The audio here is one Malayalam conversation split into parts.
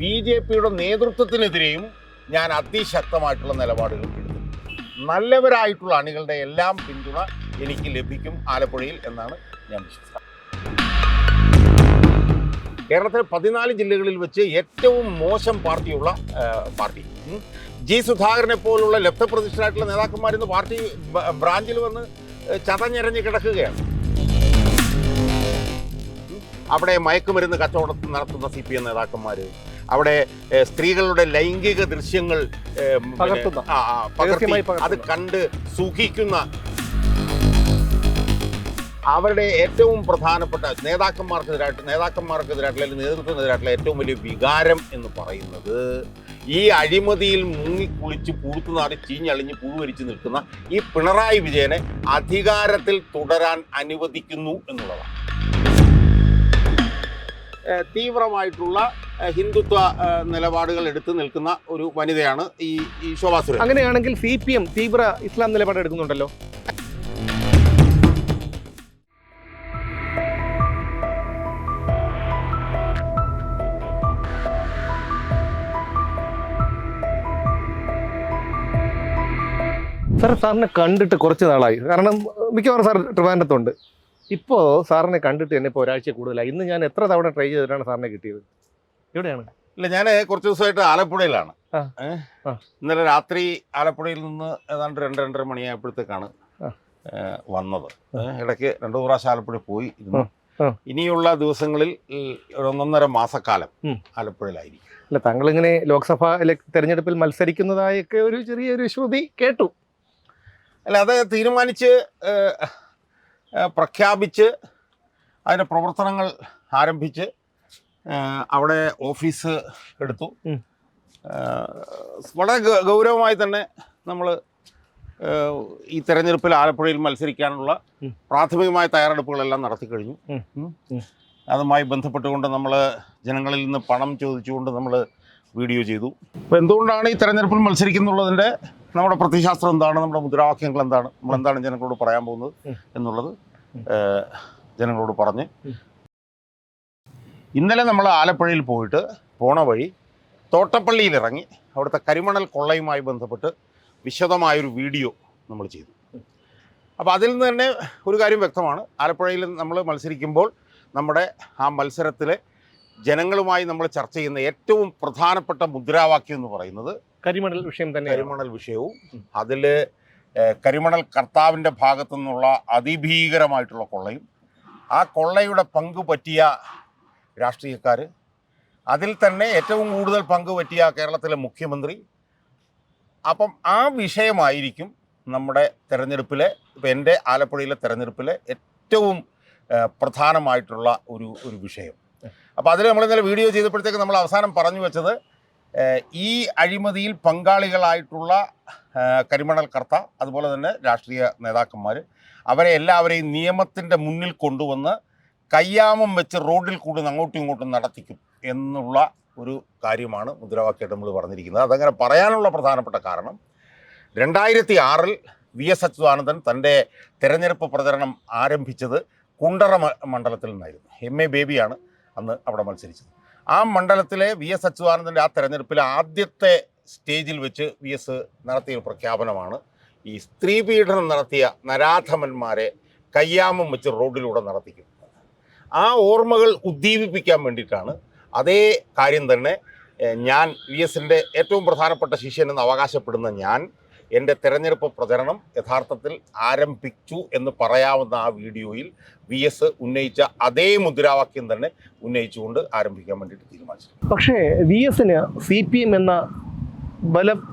BJPയുടെ നേതൃത്വത്തിനെതിരെയും ഞാൻ അതിശക്തമായിട്ടുള്ള നിലപാടുകൾ എടുത്തു. നല്ലവരായിട്ടുള്ള അണികളുടെ എല്ലാം പിന്തുണ എനിക്ക് ലഭിക്കും ആലപ്പുഴയിൽ എന്നാണ് ഞാൻ വിശ്വസിക്കുന്നത്. കേരളത്തിലെ 14 ജില്ലകളിൽ വെച്ച് ഏറ്റവും മോശം പാർട്ടിയുള്ള പാർട്ടി ജി സുധാകരനെ പോലുള്ള ലബ്ധപ്രതിഷ്ഠരായിട്ടുള്ള നേതാക്കന്മാരിന്ന് പാർട്ടി ബ്രാഞ്ചിൽ വന്ന് ചതഞ്ഞെരഞ്ഞ് കിടക്കുകയാണ്. അവിടെ മയക്കുമരുന്ന് കച്ചവടം നടത്തുന്ന CPM നേതാക്കന്മാർ, അവിടെ സ്ത്രീകളുടെ ലൈംഗിക ദൃശ്യങ്ങൾ അത് കണ്ട് സുഖിക്കുന്ന അവരുടെ ഏറ്റവും പ്രധാനപ്പെട്ട നേതാക്കന്മാർക്കെതിരായിട്ടുള്ള അല്ലെങ്കിൽ നേതൃത്വത്തിനെതിരായിട്ടുള്ള ഏറ്റവും വലിയ വികാരം എന്ന് പറയുന്നത് ഈ അഴിമതിയിൽ മുങ്ങിക്കുളിച്ച് പുഴുത്തുനാറി ചീഞ്ഞളിഞ്ഞ് പുഴുവരിച്ച് നിൽക്കുന്ന ഈ പിണറായി വിജയനെ അധികാരത്തിൽ തുടരാൻ അനുവദിക്കുന്നു എന്നുള്ളതാണ്. തീവ്രമായിട്ടുള്ള ഹിന്ദുത്വ നിലപാടുകൾ എടുത്തു നിൽക്കുന്ന ഒരു വനിതയാണ് ഈ ശോഭാ സുരേന്ദ്രൻ. അങ്ങനെയാണെങ്കിൽ CPM തീവ്ര ഇസ്ലാം നിലപാട് എടുക്കുന്നുണ്ടല്ലോ. സാറിനെ കണ്ടിട്ട് കുറച്ച് നാളായി. കാരണം മിക്കവാറും സാർ ട്രിവാൻഡ്രത്തുണ്ട്. ഇപ്പോൾ സാറിനെ കണ്ടിട്ട് തന്നെ ഇപ്പോൾ ഒരാഴ്ച കൂടുതലായി. ഇന്ന് ഞാൻ എത്ര തവണ ട്രൈ ചെയ്തിട്ടാണ് സാറിനെ കിട്ടിയത്. എവിടെയാണ്? ഇല്ല, ഞാൻ കുറച്ച് ദിവസമായിട്ട് ആലപ്പുഴയിലാണ്. ഇന്നലെ രാത്രി ആലപ്പുഴയിൽ നിന്ന് ഏതാണ്ട് 2-2:30 മണിയായപ്പോഴത്തേക്കാണ് വന്നത്. ഇടയ്ക്ക് 2 പ്രാവശ്യം ആലപ്പുഴ പോയി ഇരുന്നു. ഇനിയുള്ള ദിവസങ്ങളിൽ 1.5 മാസക്കാലം ആലപ്പുഴയിലായിരിക്കും. അല്ല, താങ്കളിങ്ങനെ ലോക്സഭാ തെരഞ്ഞെടുപ്പിൽ മത്സരിക്കുന്നതായൊക്കെ ഒരു ചെറിയൊരു ശ്രുതി കേട്ടു. അല്ല, അത് തീരുമാനിച്ച് പ്രഖ്യാപിച്ച് അതിൻ്റെ പ്രവർത്തനങ്ങൾ ആരംഭിച്ച് അവിടെ ഓഫീസ് എടുത്തു. വളരെ ഗൗരവമായി തന്നെ നമ്മൾ ഈ തെരഞ്ഞെടുപ്പിൽ ആലപ്പുഴയിൽ മത്സരിക്കാനുള്ള പ്രാഥമികമായ തയ്യാറെടുപ്പുകളെല്ലാം നടത്തിക്കഴിഞ്ഞു. അതുമായി ബന്ധപ്പെട്ടുകൊണ്ട് നമ്മൾ ജനങ്ങളിൽ നിന്ന് പണം ചോദിച്ചുകൊണ്ട് നമ്മൾ വീഡിയോ ചെയ്തു. അപ്പോൾ എന്തുകൊണ്ടാണ് ഈ തെരഞ്ഞെടുപ്പിൽ മത്സരിക്കുന്നുള്ളതിൻ്റെ നമ്മുടെ പ്രത്യയശാസ്ത്രം എന്താണ്, നമ്മുടെ മുദ്രാവാക്യങ്ങൾ എന്താണ്, നമ്മളെന്താണ് ജനങ്ങളോട് പറയാൻ പോകുന്നത് എന്നുള്ളത് ജനങ്ങളോട് പറഞ്ഞ് ഇന്നലെ നമ്മൾ ആലപ്പുഴയിൽ പോണ വഴി തോട്ടപ്പള്ളിയിൽ ഇറങ്ങി അവിടുത്തെ കരിമണൽ കൊള്ളയുമായി ബന്ധപ്പെട്ട് വിശദമായൊരു വീഡിയോ നമ്മൾ ചെയ്തു. അപ്പോൾ അതിൽ നിന്ന് തന്നെ ഒരു കാര്യം വ്യക്തമാണ്. ആലപ്പുഴയിൽ നമ്മൾ മത്സരിക്കുമ്പോൾ നമ്മുടെ ആ മത്സരത്തിലെ ജനങ്ങളുമായി നമ്മൾ ചർച്ച ചെയ്യുന്ന ഏറ്റവും പ്രധാനപ്പെട്ട മുദ്രാവാക്യം എന്ന് പറയുന്നത് കരിമണൽ വിഷയം തന്നെ. കരിമണൽ വിഷയവും അതിൽ കരിമണൽ കർത്താവിൻ്റെ ഭാഗത്തു നിന്നുള്ള അതിഭീകരമായിട്ടുള്ള കൊള്ളയും ആ കൊള്ളയുടെ പങ്ക് പറ്റിയ രാഷ്ട്രീയക്കാർ, അതിൽ തന്നെ ഏറ്റവും കൂടുതൽ പങ്ക് പറ്റിയ കേരളത്തിലെ മുഖ്യമന്ത്രി. അപ്പം ആ വിഷയമായിരിക്കും നമ്മുടെ തെരഞ്ഞെടുപ്പിലെ, ഇപ്പം എൻ്റെ ആലപ്പുഴയിലെ തെരഞ്ഞെടുപ്പിലെ ഏറ്റവും പ്രധാനമായിട്ടുള്ള ഒരു വിഷയം. അപ്പോൾ അതിൽ നമ്മൾ ഇന്നലെ വീഡിയോ ചെയ്തപ്പോഴത്തേക്ക് നമ്മൾ അവസാനം പറഞ്ഞു വെച്ചത് ഈ അഴിമതിയിൽ പങ്കാളികളായിട്ടുള്ള കരിമണൽ കർത്ത, അതുപോലെ തന്നെ രാഷ്ട്രീയ നേതാക്കന്മാർ, അവരെ എല്ലാവരെയും നിയമത്തിൻ്റെ മുന്നിൽ കൊണ്ടുവന്ന് കയ്യാമം വെച്ച് റോഡിൽ കൂടി അങ്ങോട്ടും ഇങ്ങോട്ടും നടത്തിക്കും എന്നുള്ള ഒരു കാര്യമാണ് മുദ്രാവാക്യമായിട്ട് നമ്മൾ പറഞ്ഞിരിക്കുന്നത്. അതങ്ങനെ പറയാനുള്ള പ്രധാനപ്പെട്ട കാരണം 2006 VS അച്യുതാനന്ദൻ തൻ്റെ തെരഞ്ഞെടുപ്പ് പ്രചരണം ആരംഭിച്ചത് കുണ്ടറ മണ്ഡലത്തിൽ നിന്നായിരുന്നു. MA ബേബിയാണ് അന്ന് അവിടെ മത്സരിച്ചത്. ആ മണ്ഡലത്തിലെ VS അച്യുതാനന്ദൻ്റെ ആ തെരഞ്ഞെടുപ്പിലെ ആദ്യത്തെ സ്റ്റേജിൽ വെച്ച് VS നടത്തിയ പ്രഖ്യാപനമാണ് ഈ സ്ത്രീ പീഡനം നടത്തിയ നരാധമന്മാരെ കയ്യാമം വെച്ച് റോഡിലൂടെ നടത്തിക്കും. ആ ഓർമ്മകൾ ഉദ്ദീപിപ്പിക്കാൻ വേണ്ടിയിട്ടാണ് അതേ കാര്യം തന്നെ ഞാൻ VSൻ്റെ ഏറ്റവും പ്രധാനപ്പെട്ട ശിഷ്യനെന്ന് അവകാശപ്പെടുന്ന ഞാൻ എൻ്റെ തെരഞ്ഞെടുപ്പ് പ്രചരണം യഥാർത്ഥത്തിൽ ആരംഭിച്ചു എന്ന് പറയാവുന്ന ആ വീഡിയോയിൽ VS ഉന്നയിച്ച അതേ മുദ്രാവാക്യം തന്നെ ഉന്നയിച്ചുകൊണ്ട് ആരംഭിക്കാൻ വേണ്ടിയിട്ട് തീരുമാനിച്ചു. പക്ഷേ VSന് CPM എന്ന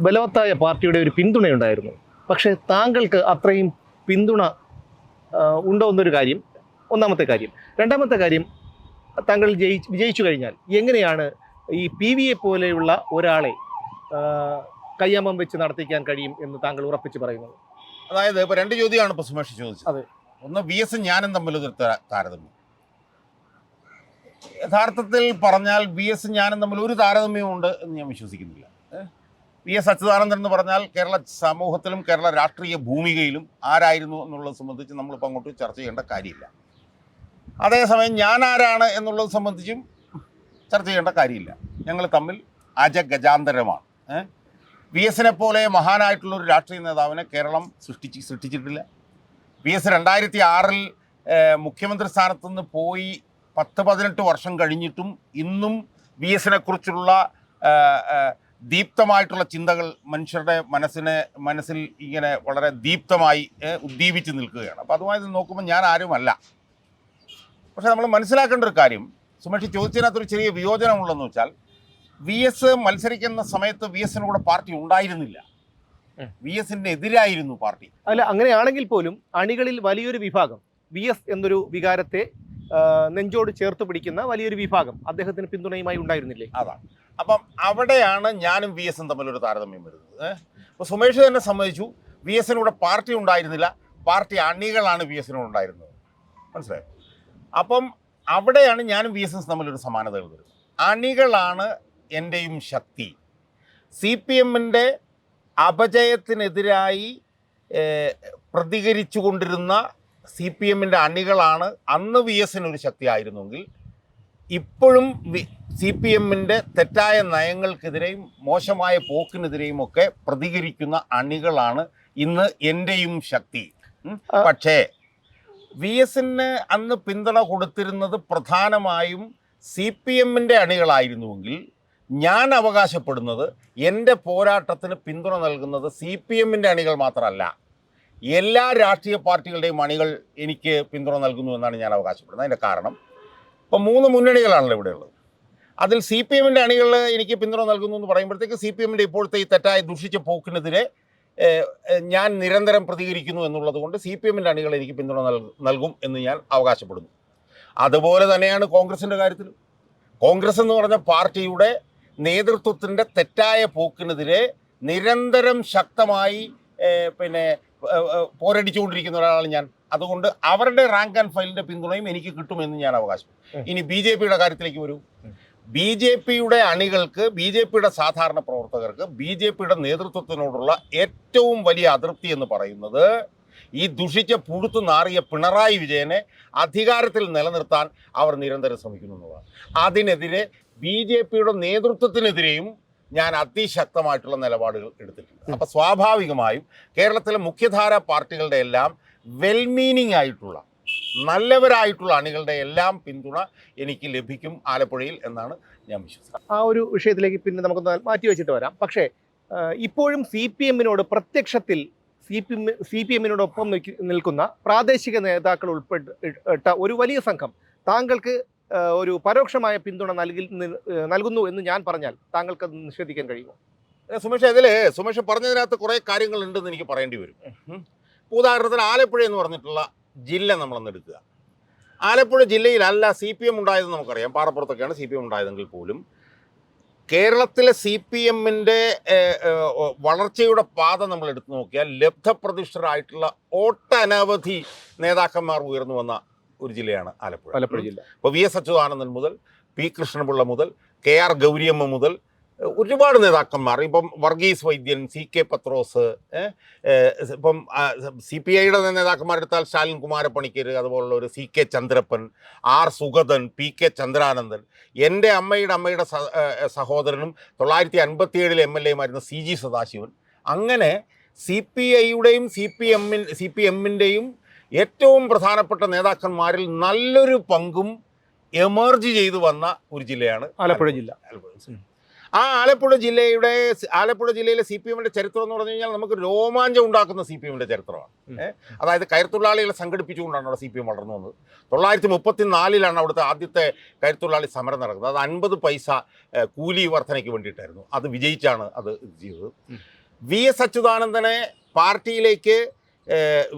ബലവത്തായ പാർട്ടിയുടെ ഒരു പിന്തുണയുണ്ടായിരുന്നു. പക്ഷേ താങ്കൾക്ക് അത്രയും പിന്തുണ ഉണ്ടോ എന്നൊരു കാര്യം ഒന്നാമത്തെ കാര്യം. രണ്ടാമത്തെ കാര്യം, താങ്കൾ വിജയിച്ചു കഴിഞ്ഞാൽ എങ്ങനെയാണ് ഈ PVയെ പോലെയുള്ള ഒരാളെ കയ്യാമം വെച്ച് നടത്തിക്കാൻ കഴിയും എന്ന് താങ്കൾ ഉറപ്പിച്ച് പറയുന്നത്? അതായത് ഇപ്പോൾ 2 ചോദ്യമാണ് ഇപ്പോൾ സുമേഷ് ചോദിച്ചത്. അതെ. ഒന്ന്, VS ഞാനും തമ്മിലൊരു താരതമ്യം. യഥാർത്ഥത്തിൽ പറഞ്ഞാൽ VS ഞാനും തമ്മിൽ ഒരു താരതമ്യമുണ്ട് എന്ന് ഞാൻ വിശ്വസിക്കുന്നില്ല. VS അച്യുതാനന്ദൻ എന്ന് പറഞ്ഞാൽ കേരള സമൂഹത്തിലും കേരള രാഷ്ട്രീയ ഭൂമികയിലും ആരായിരുന്നു എന്നുള്ളത് സംബന്ധിച്ച് നമ്മളിപ്പോൾ അങ്ങോട്ട് ചർച്ച ചെയ്യേണ്ട കാര്യമില്ല. അതേസമയം ഞാൻ ആരാണ് എന്നുള്ളത് സംബന്ധിച്ചും ചർച്ച ചെയ്യേണ്ട കാര്യമില്ല. ഞങ്ങൾ തമ്മിൽ അജഗജാന്തരമാണ്. വി എസിനെ പോലെ മഹാനായിട്ടുള്ള ഒരു രാഷ്ട്രീയ നേതാവിനെ കേരളം സൃഷ്ടിച്ചിട്ടില്ല. വി എസ് 2006 മുഖ്യമന്ത്രി സ്ഥാനത്തു നിന്ന് പോയി 10-18 വർഷം കഴിഞ്ഞിട്ടും ഇന്നും വി എസിനെ കുറിച്ചുള്ള ദീപ്തമായിട്ടുള്ള ചിന്തകൾ മനുഷ്യരുടെ മനസ്സിൽ ഇങ്ങനെ വളരെ ദീപ്തമായി ഉദ്ദീപിച്ച് നിൽക്കുകയാണ്. അപ്പോൾ അതുമായി നോക്കുമ്പോൾ ഞാൻ ആരുമല്ല. പക്ഷേ നമ്മൾ മനസ്സിലാക്കേണ്ട ഒരു കാര്യം, സുമേഷ് ചോദിച്ചതിനകത്തൊരു ചെറിയ വിയോജനമുള്ളതെന്ന് വെച്ചാൽ, വി എസ് മത്സരിക്കുന്ന സമയത്ത് വി എസിന് കൂടെ പാർട്ടി ഉണ്ടായിരുന്നില്ല. വി എസിൻ്റെ എതിരായിരുന്നു പാർട്ടി. അല്ല, അങ്ങനെയാണെങ്കിൽ പോലും അണികളിൽ വലിയൊരു വിഭാഗം വി എസ് എന്നൊരു വികാരത്തെ നെഞ്ചോട് ചേർത്ത് പിടിക്കുന്ന വലിയൊരു വിഭാഗം അദ്ദേഹത്തിന് പിന്തുണയുമായി ഉണ്ടായിരുന്നില്ലേ? അതാണ്. അപ്പം അവിടെയാണ് ഞാനും വി എസും തമ്മിലൊരു താരതമ്യം വരുന്നത്. ഇപ്പോൾ സുമേഷ് തന്നെ സമ്മതിച്ചു, വി എസിനൂടെ പാർട്ടി ഉണ്ടായിരുന്നില്ല, പാർട്ടി അണികളാണ് വി എസിനോട് ഉണ്ടായിരുന്നത്. മനസ്സിലായോ? അപ്പം അവിടെയാണ് ഞാനും വി എസും തമ്മിലൊരു സമാനതകൾ വരുന്നത്. അണികളാണ് എൻ്റെയും ശക്തി. സി പി എമ്മിൻ്റെ അപജയത്തിനെതിരായി പ്രതികരിച്ചു കൊണ്ടിരുന്ന സി പി എമ്മിൻ്റെ അണികളാണ് അന്ന് വി എസിനൊരു ശക്തി ആയിരുന്നെങ്കിൽ, ഇപ്പോഴും സി പി എമ്മിൻ്റെ തെറ്റായ നയങ്ങൾക്കെതിരെയും മോശമായ പോക്കിനെതിരെയും ഒക്കെ പ്രതികരിക്കുന്ന അണികളാണ് ഇന്ന് എൻ്റെയും ശക്തി. പക്ഷേ വി എസിന് അന്ന് പിന്തുണ കൊടുത്തിരുന്നത് പ്രധാനമായും സി പി എമ്മിൻ്റെ അണികളായിരുന്നുവെങ്കിൽ, ഞാൻ അവകാശപ്പെടുന്നത് എൻ്റെ പോരാട്ടത്തിന് പിന്തുണ നൽകുന്നത് സി പി എമ്മിൻ്റെ അണികൾ മാത്രമല്ല, എല്ലാ രാഷ്ട്രീയ പാർട്ടികളുടെയും അണികൾ എനിക്ക് പിന്തുണ നൽകുന്നു എന്നാണ് ഞാൻ അവകാശപ്പെടുന്നത്. അതിൻ്റെ കാരണം, ഇപ്പോൾ 3 മുന്നണികളാണല്ലോ ഇവിടെയുള്ളത്. അതിൽ സി പി എമ്മിൻ്റെ അണികൾ എനിക്ക് പിന്തുണ നൽകുന്നു എന്ന് പറയുമ്പോഴത്തേക്ക് സി പി എമ്മിൻ്റെ ഇപ്പോഴത്തെ ഈ തെറ്റായ ദുഷിച്ച പോക്കിനെതിരെ ഞാൻ നിരന്തരം പ്രതികരിക്കുന്നു എന്നുള്ളത് കൊണ്ട് സി പി എമ്മിൻ്റെ അണികൾ എനിക്ക് പിന്തുണ നൽകും എന്ന് ഞാൻ അവകാശപ്പെടുന്നു. അതുപോലെ തന്നെയാണ് കോൺഗ്രസിൻ്റെ കാര്യത്തിലും. കോൺഗ്രസ് എന്ന് പറഞ്ഞ പാർട്ടിയുടെ നേതൃത്വത്തിൻ്റെ തെറ്റായ പോക്കിനെതിരെ നിരന്തരം ശക്തമായി പോരടിച്ചുകൊണ്ടിരിക്കുന്ന ഒരാളാണ് ഞാൻ. അതുകൊണ്ട് അവരുടെ റാങ്ക് ആൻഡ് ഫയലിൻ്റെ പിന്തുണയും എനിക്ക് കിട്ടുമെന്ന് ഞാൻ അവകാശപ്പെടും. ഇനി ബി ജെ പിയുടെ കാര്യത്തിലേക്ക് വരൂ. ബി ജെ പിയുടെ അണികൾക്ക്, ബി ജെ പിയുടെ സാധാരണ പ്രവർത്തകർക്ക് ബി ജെ പിയുടെ നേതൃത്വത്തിനോടുള്ള ഏറ്റവും വലിയ അതൃപ്തി എന്ന് പറയുന്നത് ഈ ദുഷിച്ച പുഴുത്തു നാറിയ പിണറായി വിജയനെ അധികാരത്തിൽ നിലനിർത്താൻ അവർ നിരന്തരം ശ്രമിക്കുന്നു എന്നുള്ളതാണ്. അതിനെതിരെ ബി ജെ പിയുടെ നേതൃത്വത്തിനെതിരെയും ഞാൻ അതിശക്തമായിട്ടുള്ള നിലപാടുകൾ എടുത്തിട്ടുണ്ട്. അപ്പോൾ സ്വാഭാവികമായും കേരളത്തിലെ മുഖ്യധാര പാർട്ടികളുടെ എല്ലാം വെൽമീനിങ് ആയിട്ടുള്ള നല്ലവരായിട്ടുള്ള അണികളുടെ എല്ലാം പിന്തുണ എനിക്ക് ലഭിക്കും ആലപ്പുഴയിൽ എന്നാണ് ഞാൻ വിശ്വസിക്കുന്നത്. ആ ഒരു വിഷയത്തിലേക്ക് പിന്നെ നമുക്കൊന്ന് മാറ്റി വെച്ചിട്ട് വരാം. പക്ഷേ ഇപ്പോഴും സി പി എമ്മിനോട് പ്രത്യക്ഷത്തിൽ സി പി എമ്മിനോടൊപ്പം നിൽക്കുന്ന പ്രാദേശിക നേതാക്കൾ ഉൾപ്പെട്ട ഒരു വലിയ സംഘം താങ്കൾക്ക് ഒരു പരോക്ഷമായ പിന്തുണ നൽകുന്നു എന്ന് ഞാൻ പറഞ്ഞാൽ താങ്കൾക്ക് അത് നിഷേധിക്കാൻ കഴിയുമോ? സുമേഷ്, സുമേഷ് പറഞ്ഞതിനകത്ത് കുറേ കാര്യങ്ങളുണ്ടെന്ന് എനിക്ക് പറയേണ്ടി വരും. ഉദാഹരണത്തിന് ആലപ്പുഴ എന്ന് പറഞ്ഞിട്ടുള്ള ജില്ല നമ്മളൊന്ന് എടുക്കുക. ആലപ്പുഴ ജില്ലയിലല്ല സി പി എം ഉണ്ടായതെന്ന് നമുക്കറിയാം. പാറപ്പുറത്തൊക്കെയാണ് സി പി എം ഉണ്ടായതെങ്കിൽ പോലും കേരളത്തിലെ സി പി എമ്മിൻ്റെ വളർച്ചയുടെ പാത നമ്മൾ എടുത്തു നോക്കിയാൽ ലബ്ധപ്രതിഷ്ഠരായിട്ടുള്ള ഒട്ടനവധി നേതാക്കന്മാർ ഉയർന്നു വന്ന ഒരു ജില്ലയാണ് ആലപ്പുഴ ജില്ല. ഇപ്പോൾ വി എസ് അച്യുതാനന്ദൻ മുതൽ പി കൃഷ്ണപിള്ള മുതൽ കെ ആർ ഗൗരിയമ്മ മുതൽ ഒരുപാട് നേതാക്കന്മാർ, ഇപ്പം വർഗീസ് വൈദ്യൻ, സി കെ പത്രോസ്, ഇപ്പം സി പി ഐയുടെ നേതാക്കന്മാരെടുത്താൽ സ്റ്റാലിൻ കുമാരപ്പണിക്കർ, അതുപോലുള്ള ഒരു C K Chandrappan, R Sugathan, P K Chandranandan, എൻ്റെ അമ്മയുടെ സഹോദരനും 1957 MLA ആയിരുന്ന സി ജി സദാശിവൻ. അങ്ങനെ സി പി ഐയുടെയും സി പി എമ്മിൻ്റെയും ഏറ്റവും പ്രധാനപ്പെട്ട നേതാക്കന്മാരിൽ നല്ലൊരു പങ്കും എമർജ് ചെയ്തു വന്ന ഒരു ജില്ലയാണ് ആലപ്പുഴ ജില്ല. ആ ആലപ്പുഴ ജില്ലയിലെ സി പി എമ്മിൻ്റെ ചരിത്രം എന്ന് പറഞ്ഞു കഴിഞ്ഞാൽ നമുക്ക് രോമാഞ്ചം ഉണ്ടാക്കുന്ന സി പി എമ്മിൻ്റെ ചരിത്രമാണ്. അതായത് കയർത്തൊഴിലാളികളെ സംഘടിപ്പിച്ചുകൊണ്ടാണ് അവിടെ സി പി എം വളർന്നു വന്നത്. 1934 അവിടുത്തെ ആദ്യത്തെ കയർത്തൊഴിലാളി സമരം നടക്കുന്നത്. അത് 50 പൈസ കൂലി വർധനയ്ക്ക് വേണ്ടിയിട്ടായിരുന്നു. അത് വിജയിച്ചാണ് അത് ചെയ്തത്. വി എസ് അച്യുതാനന്ദനെ പാർട്ടിയിലേക്ക്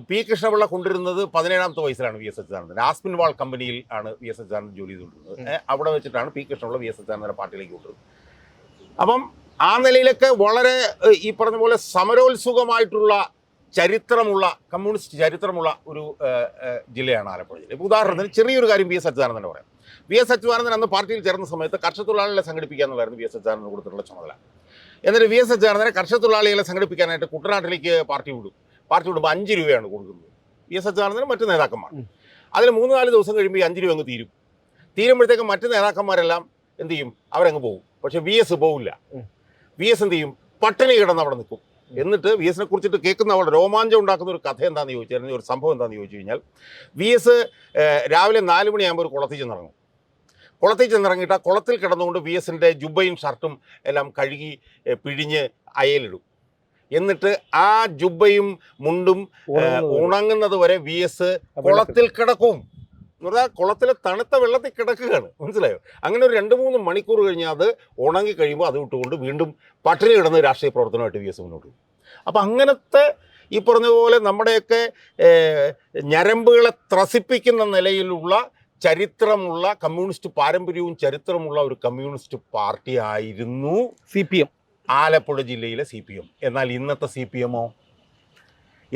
പി കൃഷ്ണപിള്ള കൊണ്ടുവരുന്നത് 17ാമത്തെ വയസ്സിലാണ്. വി എസ് അച്യുതാനന്ദൻ ആസ്പിൻവാൾ കമ്പനിയിൽ ആണ് വി എസ് അച്യുതാനന്ദൻ ജോലി ചെയ്തുകൊണ്ടിരുന്നത്. അവിടെ വെച്ചിട്ടാണ് പി കൃഷ്ണപിള്ള വി എസ് അച്യുതാനന്ദനെ പാർട്ടിയിലേക്ക് കൊണ്ടുവരുന്നത്. അപ്പം ആ നിലയിലൊക്കെ വളരെ ഈ പറഞ്ഞ പോലെ സമരോത്സുകമായിട്ടുള്ള ചരിത്രമുള്ള, കമ്മ്യൂണിസ്റ്റ് ചരിത്രമുള്ള ഒരു ജില്ലയാണ് ആലപ്പുഴ ജില്ല. ഇപ്പോൾ ഉദാഹരണത്തിന് ചെറിയൊരു കാര്യം വി എസ് അച്യുതാനന്ദൻ്റെ പറയാം. വി എസ് അച്യുതാനന്ദൻ അന്ന് പാർട്ടിയിൽ ചേർന്ന സമയത്ത് കർഷകത്തൊഴിലാളികളെ സംഘടിപ്പിക്കുക എന്നുള്ളതായിരുന്നു വി എസ് അച്യുതാനന്ദന് കൊടുത്തിട്ടുള്ള ചുമതല. എന്നിട്ട് വി എസ് അച്യുതാനന്ദനെ കർഷകത്തൊഴിലാളികളെ സംഘടിപ്പിക്കാനായിട്ട് കുട്ടനാട്ടിലേക്ക് പാർട്ടി വിടുമ്പോൾ 5 രൂപയാണ് കൊടുക്കുന്നത് വി എസ് അച്യുതാനന്ദനും മറ്റ് നേതാക്കന്മാർ. അതിൽ 3-4 ദിവസം കഴിയുമ്പോൾ ഈ 5 രൂപ അങ്ങ് തീരുമ്പോഴത്തേക്കും മറ്റ് നേതാക്കന്മാരെല്ലാം എന്ത് ചെയ്യും? അവരങ്ങ് പോകും. പക്ഷെ VS പോവില്ല. VS എന്ത് ചെയ്യും? പട്ടിണി കിടന്ന് അവിടെ നിൽക്കും. എന്നിട്ട് VS കുറിച്ചിട്ട് കേൾക്കുന്ന അവിടെ രോമാഞ്ചം ഉണ്ടാക്കുന്ന ഒരു കഥ എന്താണെന്ന് ചോദിച്ചു കഴിഞ്ഞാൽ, ഒരു സംഭവം എന്താണെന്ന് ചോദിച്ചു കഴിഞ്ഞാൽ, VS രാവിലെ 4 മണിയാകുമ്പോൾ ഒരു കുളത്തിൽ ചെന്നിറങ്ങും. കുളത്തിൽ ചെന്നിറങ്ങിയിട്ട് ആ കുളത്തിൽ കിടന്നുകൊണ്ട് VSൻ്റെ ജുബയും ഷർട്ടും എല്ലാം കഴുകി പിഴിഞ്ഞ് അയലിടും. എന്നിട്ട് ആ ജുബയും മുണ്ടും ഉണങ്ങുന്നത് വരെ VS കുളത്തിൽ കിടക്കും. എന്ന് പറഞ്ഞാൽ കുളത്തിലെ തണുത്ത വെള്ളത്തിൽ കിടക്കുകയാണ്. മനസ്സിലായോ? അങ്ങനെ ഒരു 2-3 മണിക്കൂർ കഴിഞ്ഞാൽ അത് ഉണങ്ങി കഴിയുമ്പോൾ അത് വിട്ടുകൊണ്ട് വീണ്ടും പട്ടിണി കിടന്ന് രാഷ്ട്രീയ പ്രവർത്തനമായിട്ട് VS മുന്നോട്ട് പോകും. അപ്പം അങ്ങനത്തെ ഈ പറഞ്ഞതുപോലെ നമ്മുടെയൊക്കെ ഞരമ്പുകളെ ത്രസിപ്പിക്കുന്ന നിലയിലുള്ള ചരിത്രമുള്ള കമ്മ്യൂണിസ്റ്റ് പാരമ്പര്യവും ചരിത്രമുള്ള ഒരു കമ്മ്യൂണിസ്റ്റ് പാർട്ടി ആയിരുന്നു CPM, ആലപ്പുഴ ജില്ലയിലെ CPM. എന്നാൽ ഇന്നത്തെ CPMോ?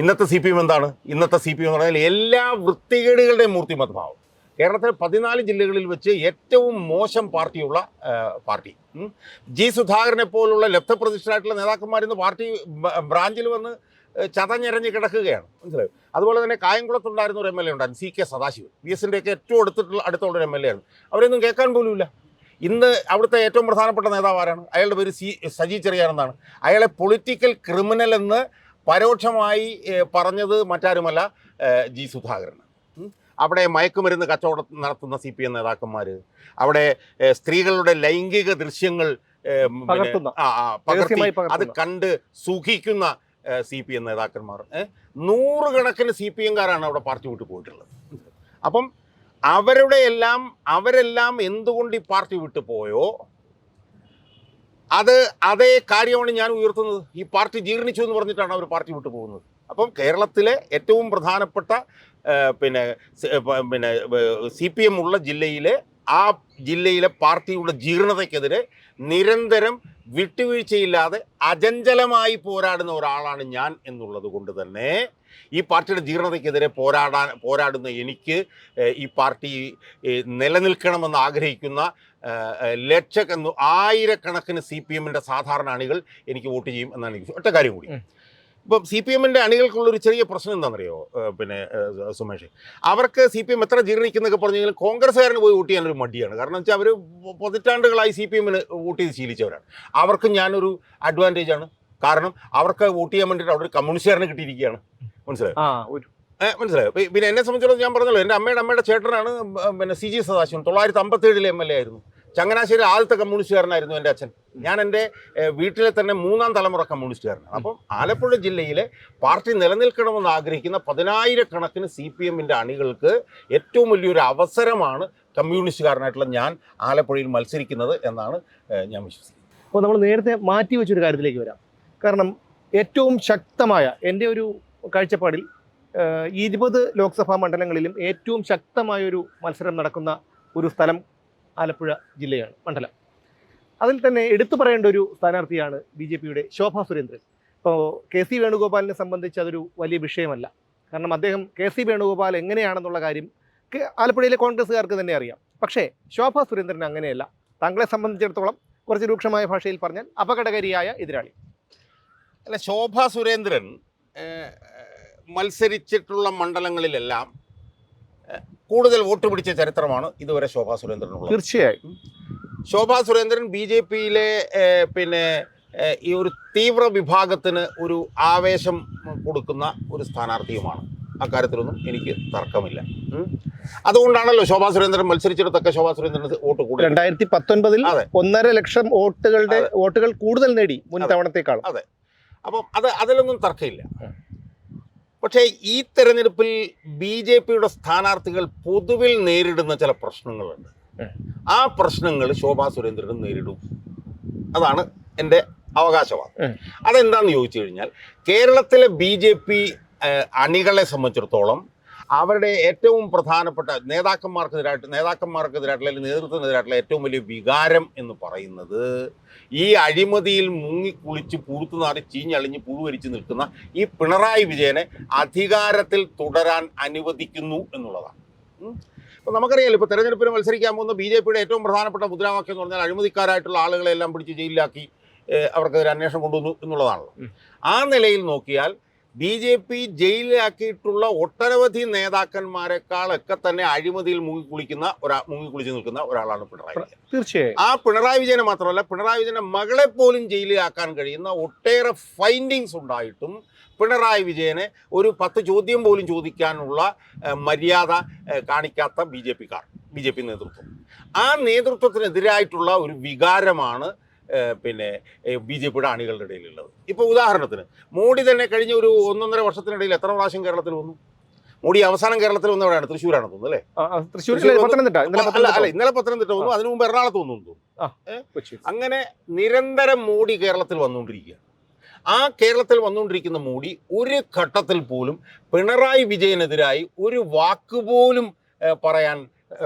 ഇന്നത്തെ CPM എന്താണ്? ഇന്നത്തെ CPM എന്ന് പറഞ്ഞാൽ എല്ലാ വൃത്തികേടുകളുടെയും മൂർത്തിമത്ഭാവം. കേരളത്തിലെ 14 ജില്ലകളിൽ വെച്ച് ഏറ്റവും മോശം പാർട്ടിയുള്ള പാർട്ടി. G. സുധാകരനെ പോലുള്ള ലബ്ധപ്രതിഷ്ഠരായിട്ടുള്ള നേതാക്കന്മാരിന്ന് പാർട്ടി ബ്രാഞ്ചിൽ വന്ന് ചതഞ്ഞെരഞ്ഞ് കിടക്കുകയാണ്. മനസ്സിലായോ? അതുപോലെ തന്നെ കായംകുളത്തുണ്ടായിരുന്ന ഒരു MLA ഉണ്ടായിരുന്നു, CK സദാശിവൻ. VSൻ്റെയൊക്കെ ഏറ്റവും അടുത്തുള്ളൊരു MLA ആണ്. അവരൊന്നും കേൾക്കാൻ പോലുമില്ല. ഇന്ന് അവിടുത്തെ ഏറ്റവും പ്രധാനപ്പെട്ട നേതാവ് ആരാണ്? അയാളുടെ പേര് സജി ചെറിയാനെന്നാണ്. അയാളെ പൊളിറ്റിക്കൽ ക്രിമിനൽ എന്ന് പരോക്ഷമായി പറഞ്ഞത് മറ്റാരുമല്ല, G. സുധാകരൻ. അവിടെ മയക്കുമരുന്ന് കച്ചവടം നടത്തുന്ന CPM നേതാക്കന്മാർ, അവിടെ സ്ത്രീകളുടെ ലൈംഗിക ദൃശ്യങ്ങൾ പകർത്തി അത് കണ്ട് സുഖിക്കുന്ന CPM നേതാക്കന്മാർ, 100 കണക്കിന് CPMകാരാണ് അവിടെ പാർട്ടി വിട്ട് പോയിട്ടുള്ളത്. അപ്പം അവരെല്ലാം എന്തുകൊണ്ട് ഈ പാർട്ടി വിട്ടു പോയോ അതേ കാര്യമാണ് ഞാൻ ഉയർത്തുന്നത്. ഈ പാർട്ടി ജീർണിച്ചു എന്ന് പറഞ്ഞിട്ടാണ് അവർ പാർട്ടി വിട്ടു പോകുന്നത്. അപ്പം കേരളത്തിലെ ഏറ്റവും പ്രധാനപ്പെട്ട CPM ഉള്ള ആ ജില്ലയിലെ പാർട്ടിയുടെ ജീർണതയ്ക്കെതിരെ നിരന്തരം വിട്ടുവീഴ്ചയില്ലാതെ അചഞ്ചലമായി പോരാടുന്ന ഒരാളാണ് ഞാൻ എന്നുള്ളത് കൊണ്ട് തന്നെ ഈ പാർട്ടിയുടെ ജീർണതയ്ക്കെതിരെ പോരാടുന്ന എനിക്ക് ഈ പാർട്ടി നിലനിൽക്കണമെന്ന് ആഗ്രഹിക്കുന്ന ആയിരക്കണക്കിന് CPMൻ്റെ സാധാരണ അണികൾ എനിക്ക് വോട്ട് ചെയ്യും എന്നാണ് എനിക്ക് ഒറ്റ കാര്യം കൂടി. ഇപ്പം CPMൻ്റെ അണികൾക്കുള്ളൊരു ചെറിയ പ്രശ്നം എന്താണെന്നറിയോ സുമേഷ്? അവർക്ക് CPM എത്ര ജീർണിക്കുന്നൊക്കെ പറഞ്ഞു കഴിഞ്ഞാൽ കോൺഗ്രസ്സുകാരന് പോയി വോട്ട് ചെയ്യാനൊരു മടിയാണ്. കാരണം വെച്ചാൽ അവർ പതിറ്റാണ്ടുകളായി CPMന് വോട്ട് ചെയ്ത് ശീലിച്ചവരാണ്. അവർക്ക് ഞാനൊരു അഡ്വാൻറ്റേജാണ്. കാരണം അവർക്ക് വോട്ട് ചെയ്യാൻ വേണ്ടിയിട്ട് അവിടെ ഒരു കമ്മ്യൂണിസ്റ്റുകാരനെ കിട്ടിയിരിക്കുകയാണ്. മനസ്സിലായോ? പിന്നെ എന്നെ സംബന്ധിച്ചിടത്തോളം ഞാൻ പറഞ്ഞല്ലോ, എൻ്റെ അമ്മയുടെ ചേട്ടനാണ് CG സദാശിവൻ. 957 MLA ആയിരുന്നു. ചങ്ങനാശ്ശേരി ആദ്യത്തെ കമ്മ്യൂണിസ്റ്റുകാരനായിരുന്നു എൻ്റെ അച്ഛൻ. ഞാൻ എൻ്റെ വീട്ടിലെ തന്നെ 3ാം തലമുറ കമ്മ്യൂണിസ്റ്റുകാരനാണ്. അപ്പം ആലപ്പുഴ ജില്ലയിലെ പാർട്ടി നിലനിൽക്കണമെന്ന് ആഗ്രഹിക്കുന്ന 10,000 CPMൻ്റെ അണികൾക്ക് ഏറ്റവും വലിയൊരു അവസരമാണ് കമ്മ്യൂണിസ്റ്റുകാരനായിട്ടുള്ള ഞാൻ ആലപ്പുഴയിൽ മത്സരിക്കുന്നത് എന്നാണ് ഞാൻ വിശ്വസിക്കുന്നത്. അപ്പോൾ നമ്മൾ നേരത്തെ മാറ്റി വെച്ചൊരു കാര്യത്തിലേക്ക് വരാം. കാരണം ഏറ്റവും ശക്തമായ എൻ്റെ ഒരു കാഴ്ചപ്പാടിൽ 20 ലോക്സഭാ മണ്ഡലങ്ങളിലും ഏറ്റവും ശക്തമായൊരു മത്സരം നടക്കുന്ന ഒരു സ്ഥലം ആലപ്പുഴ ജില്ലയാണ്, മണ്ഡലം. അതിൽ തന്നെ എടുത്തു പറയേണ്ട ഒരു സ്ഥാനാർത്ഥിയാണ് BJPയുടെ ശോഭാ സുരേന്ദ്രൻ. ഇപ്പോൾ KC വേണുഗോപാലിനെ സംബന്ധിച്ച് അതൊരു വലിയ വിഷയമല്ല. കാരണം അദ്ദേഹം KC വേണുഗോപാൽ എങ്ങനെയാണെന്നുള്ള കാര്യം ആലപ്പുഴയിലെ കോൺഗ്രസ്സുകാർക്ക് തന്നെ അറിയാം. പക്ഷേ ശോഭാ സുരേന്ദ്രൻ അങ്ങനെയല്ല. താങ്കളെ സംബന്ധിച്ചിടത്തോളം കുറച്ച് രൂക്ഷമായ ഭാഷയിൽ പറഞ്ഞാൽ അപകടകാരിയായ എതിരാളി. അല്ല, ശോഭാ സുരേന്ദ്രൻ മത്സരിച്ചിട്ടുള്ള മണ്ഡലങ്ങളിലെല്ലാം കൂടുതൽ വോട്ട് പിടിച്ച ചരിത്രമാണ് ഇതുവരെ ശോഭാ സുരേന്ദ്രനുള്ളത്. തീർച്ചയായും ശോഭാ സുരേന്ദ്രൻ BJPയിലെ ഈ ഒരു തീവ്ര വിഭാഗത്തിന് ഒരു ആവേശം കൊടുക്കുന്ന ഒരു സ്ഥാനാർത്ഥിയുമാണ്. അക്കാര്യത്തിലൊന്നും എനിക്ക് തർക്കമില്ല. അതുകൊണ്ടാണല്ലോ ശോഭാ സുരേന്ദ്രൻ മത്സരിച്ചിടത്തൊക്കെ ശോഭാ സുരേന്ദ്രന് വോട്ട് കൂടുതൽ. 2019 1.5 ലക്ഷം വോട്ടുകൾ കൂടുതൽ നേടി മുൻ തവണത്തേക്കാളും. അതെ. അപ്പം അതിലൊന്നും തർക്കമില്ല. പക്ഷേ ഈ തെരഞ്ഞെടുപ്പിൽ BJPയുടെ സ്ഥാനാർത്ഥികൾ പൊതുവിൽ നേരിടുന്ന ചില പ്രശ്നങ്ങളുണ്ട്. ആ പ്രശ്നങ്ങൾ ശോഭാ സുരേന്ദ്രനും നേരിടും. അതാണ് എൻ്റെ അവകാശവാദം. അതെന്താണെന്ന് ചോദിച്ചു കഴിഞ്ഞാൽ, കേരളത്തിലെ BJP അണികളെ സംബന്ധിച്ചിടത്തോളം അവരുടെ ഏറ്റവും പ്രധാനപ്പെട്ട നേതാക്കന്മാർക്കെതിരായിട്ടുള്ള അല്ലെങ്കിൽ നേതൃത്വത്തിനെതിരായിട്ടുള്ള ഏറ്റവും വലിയ വികാരം എന്ന് പറയുന്നത് ഈ അഴിമതിയിൽ മുങ്ങിക്കുളിച്ച് പുഴുത്തുനാറി ചീഞ്ഞളിഞ്ഞ് പുഴുവരിച്ച് നിൽക്കുന്ന ഈ പിണറായി വിജയനെ അധികാരത്തിൽ തുടരാൻ അനുവദിക്കുന്നു എന്നുള്ളതാണ്. ഇപ്പോൾ നമുക്കറിയാലോ, ഇപ്പോൾ തെരഞ്ഞെടുപ്പിന് മത്സരിക്കാൻ പോകുന്ന BJPയുടെ ഏറ്റവും പ്രധാനപ്പെട്ട മുദ്രാവാക്യം എന്ന് പറഞ്ഞാൽ അഴിമതിക്കാരായിട്ടുള്ള ആളുകളെല്ലാം പിടിച്ച് ജയിലിലാക്കി അവർക്കെതിരെ അന്വേഷണം കൊണ്ടുവന്നു എന്നുള്ളതാണല്ലോ. ആ നിലയിൽ നോക്കിയാൽ BJP ജയിലിലാക്കിയിട്ടുള്ള ഒട്ടനവധി നേതാക്കന്മാരെക്കാളൊക്കെ തന്നെ അഴിമതിയിൽ മുങ്ങിക്കുളിച്ച് നിൽക്കുന്ന ഒരാളാണ് പിണറായി വിജയൻ. തീർച്ചയായും ആ പിണറായി വിജയനെ മാത്രമല്ല, പിണറായി വിജയന്റെ മകളെ പോലും ജയിലിലാക്കാൻ കഴിയുന്ന ഒട്ടേറെ ഫൈൻഡിങ്സ് ഉണ്ടായിട്ടും പിണറായി വിജയനെ ഒരു 10 ചോദ്യം പോലും ചോദിക്കാനുള്ള മര്യാദ കാണിക്കാത്ത BJP നേതൃത്വം. ആ നേതൃത്വത്തിനെതിരായിട്ടുള്ള ഒരു വികാരമാണ് പിന്നെ BJPയുടെ അണികളുടെ ഇടയിലുള്ളത്. ഇപ്പോൾ ഉദാഹരണത്തിന് മോഡി തന്നെ കഴിഞ്ഞ ഒരു 1.5 വർഷത്തിനിടയിൽ എത്ര പ്രാവശ്യം കേരളത്തിൽ വന്നു? മോഡി അവസാനം കേരളത്തിൽ വന്ന എവിടെയാണ്? തൃശ്ശൂരാണ് തോന്നുന്നു അല്ലേ? ഇന്നലെ പത്തനംതിട്ട വന്നു, അതിനു മുമ്പ് എറണാകുളത്ത് വന്നു തോന്നുന്നു. അങ്ങനെ നിരന്തരം മോഡി കേരളത്തിൽ വന്നുകൊണ്ടിരിക്കുകയാണ്. ആ കേരളത്തിൽ വന്നുകൊണ്ടിരിക്കുന്ന മോഡി ഒരു ഘട്ടത്തിൽ പോലും പിണറായി വിജയനെതിരായി ഒരു വാക്കുപോലും പറയാൻ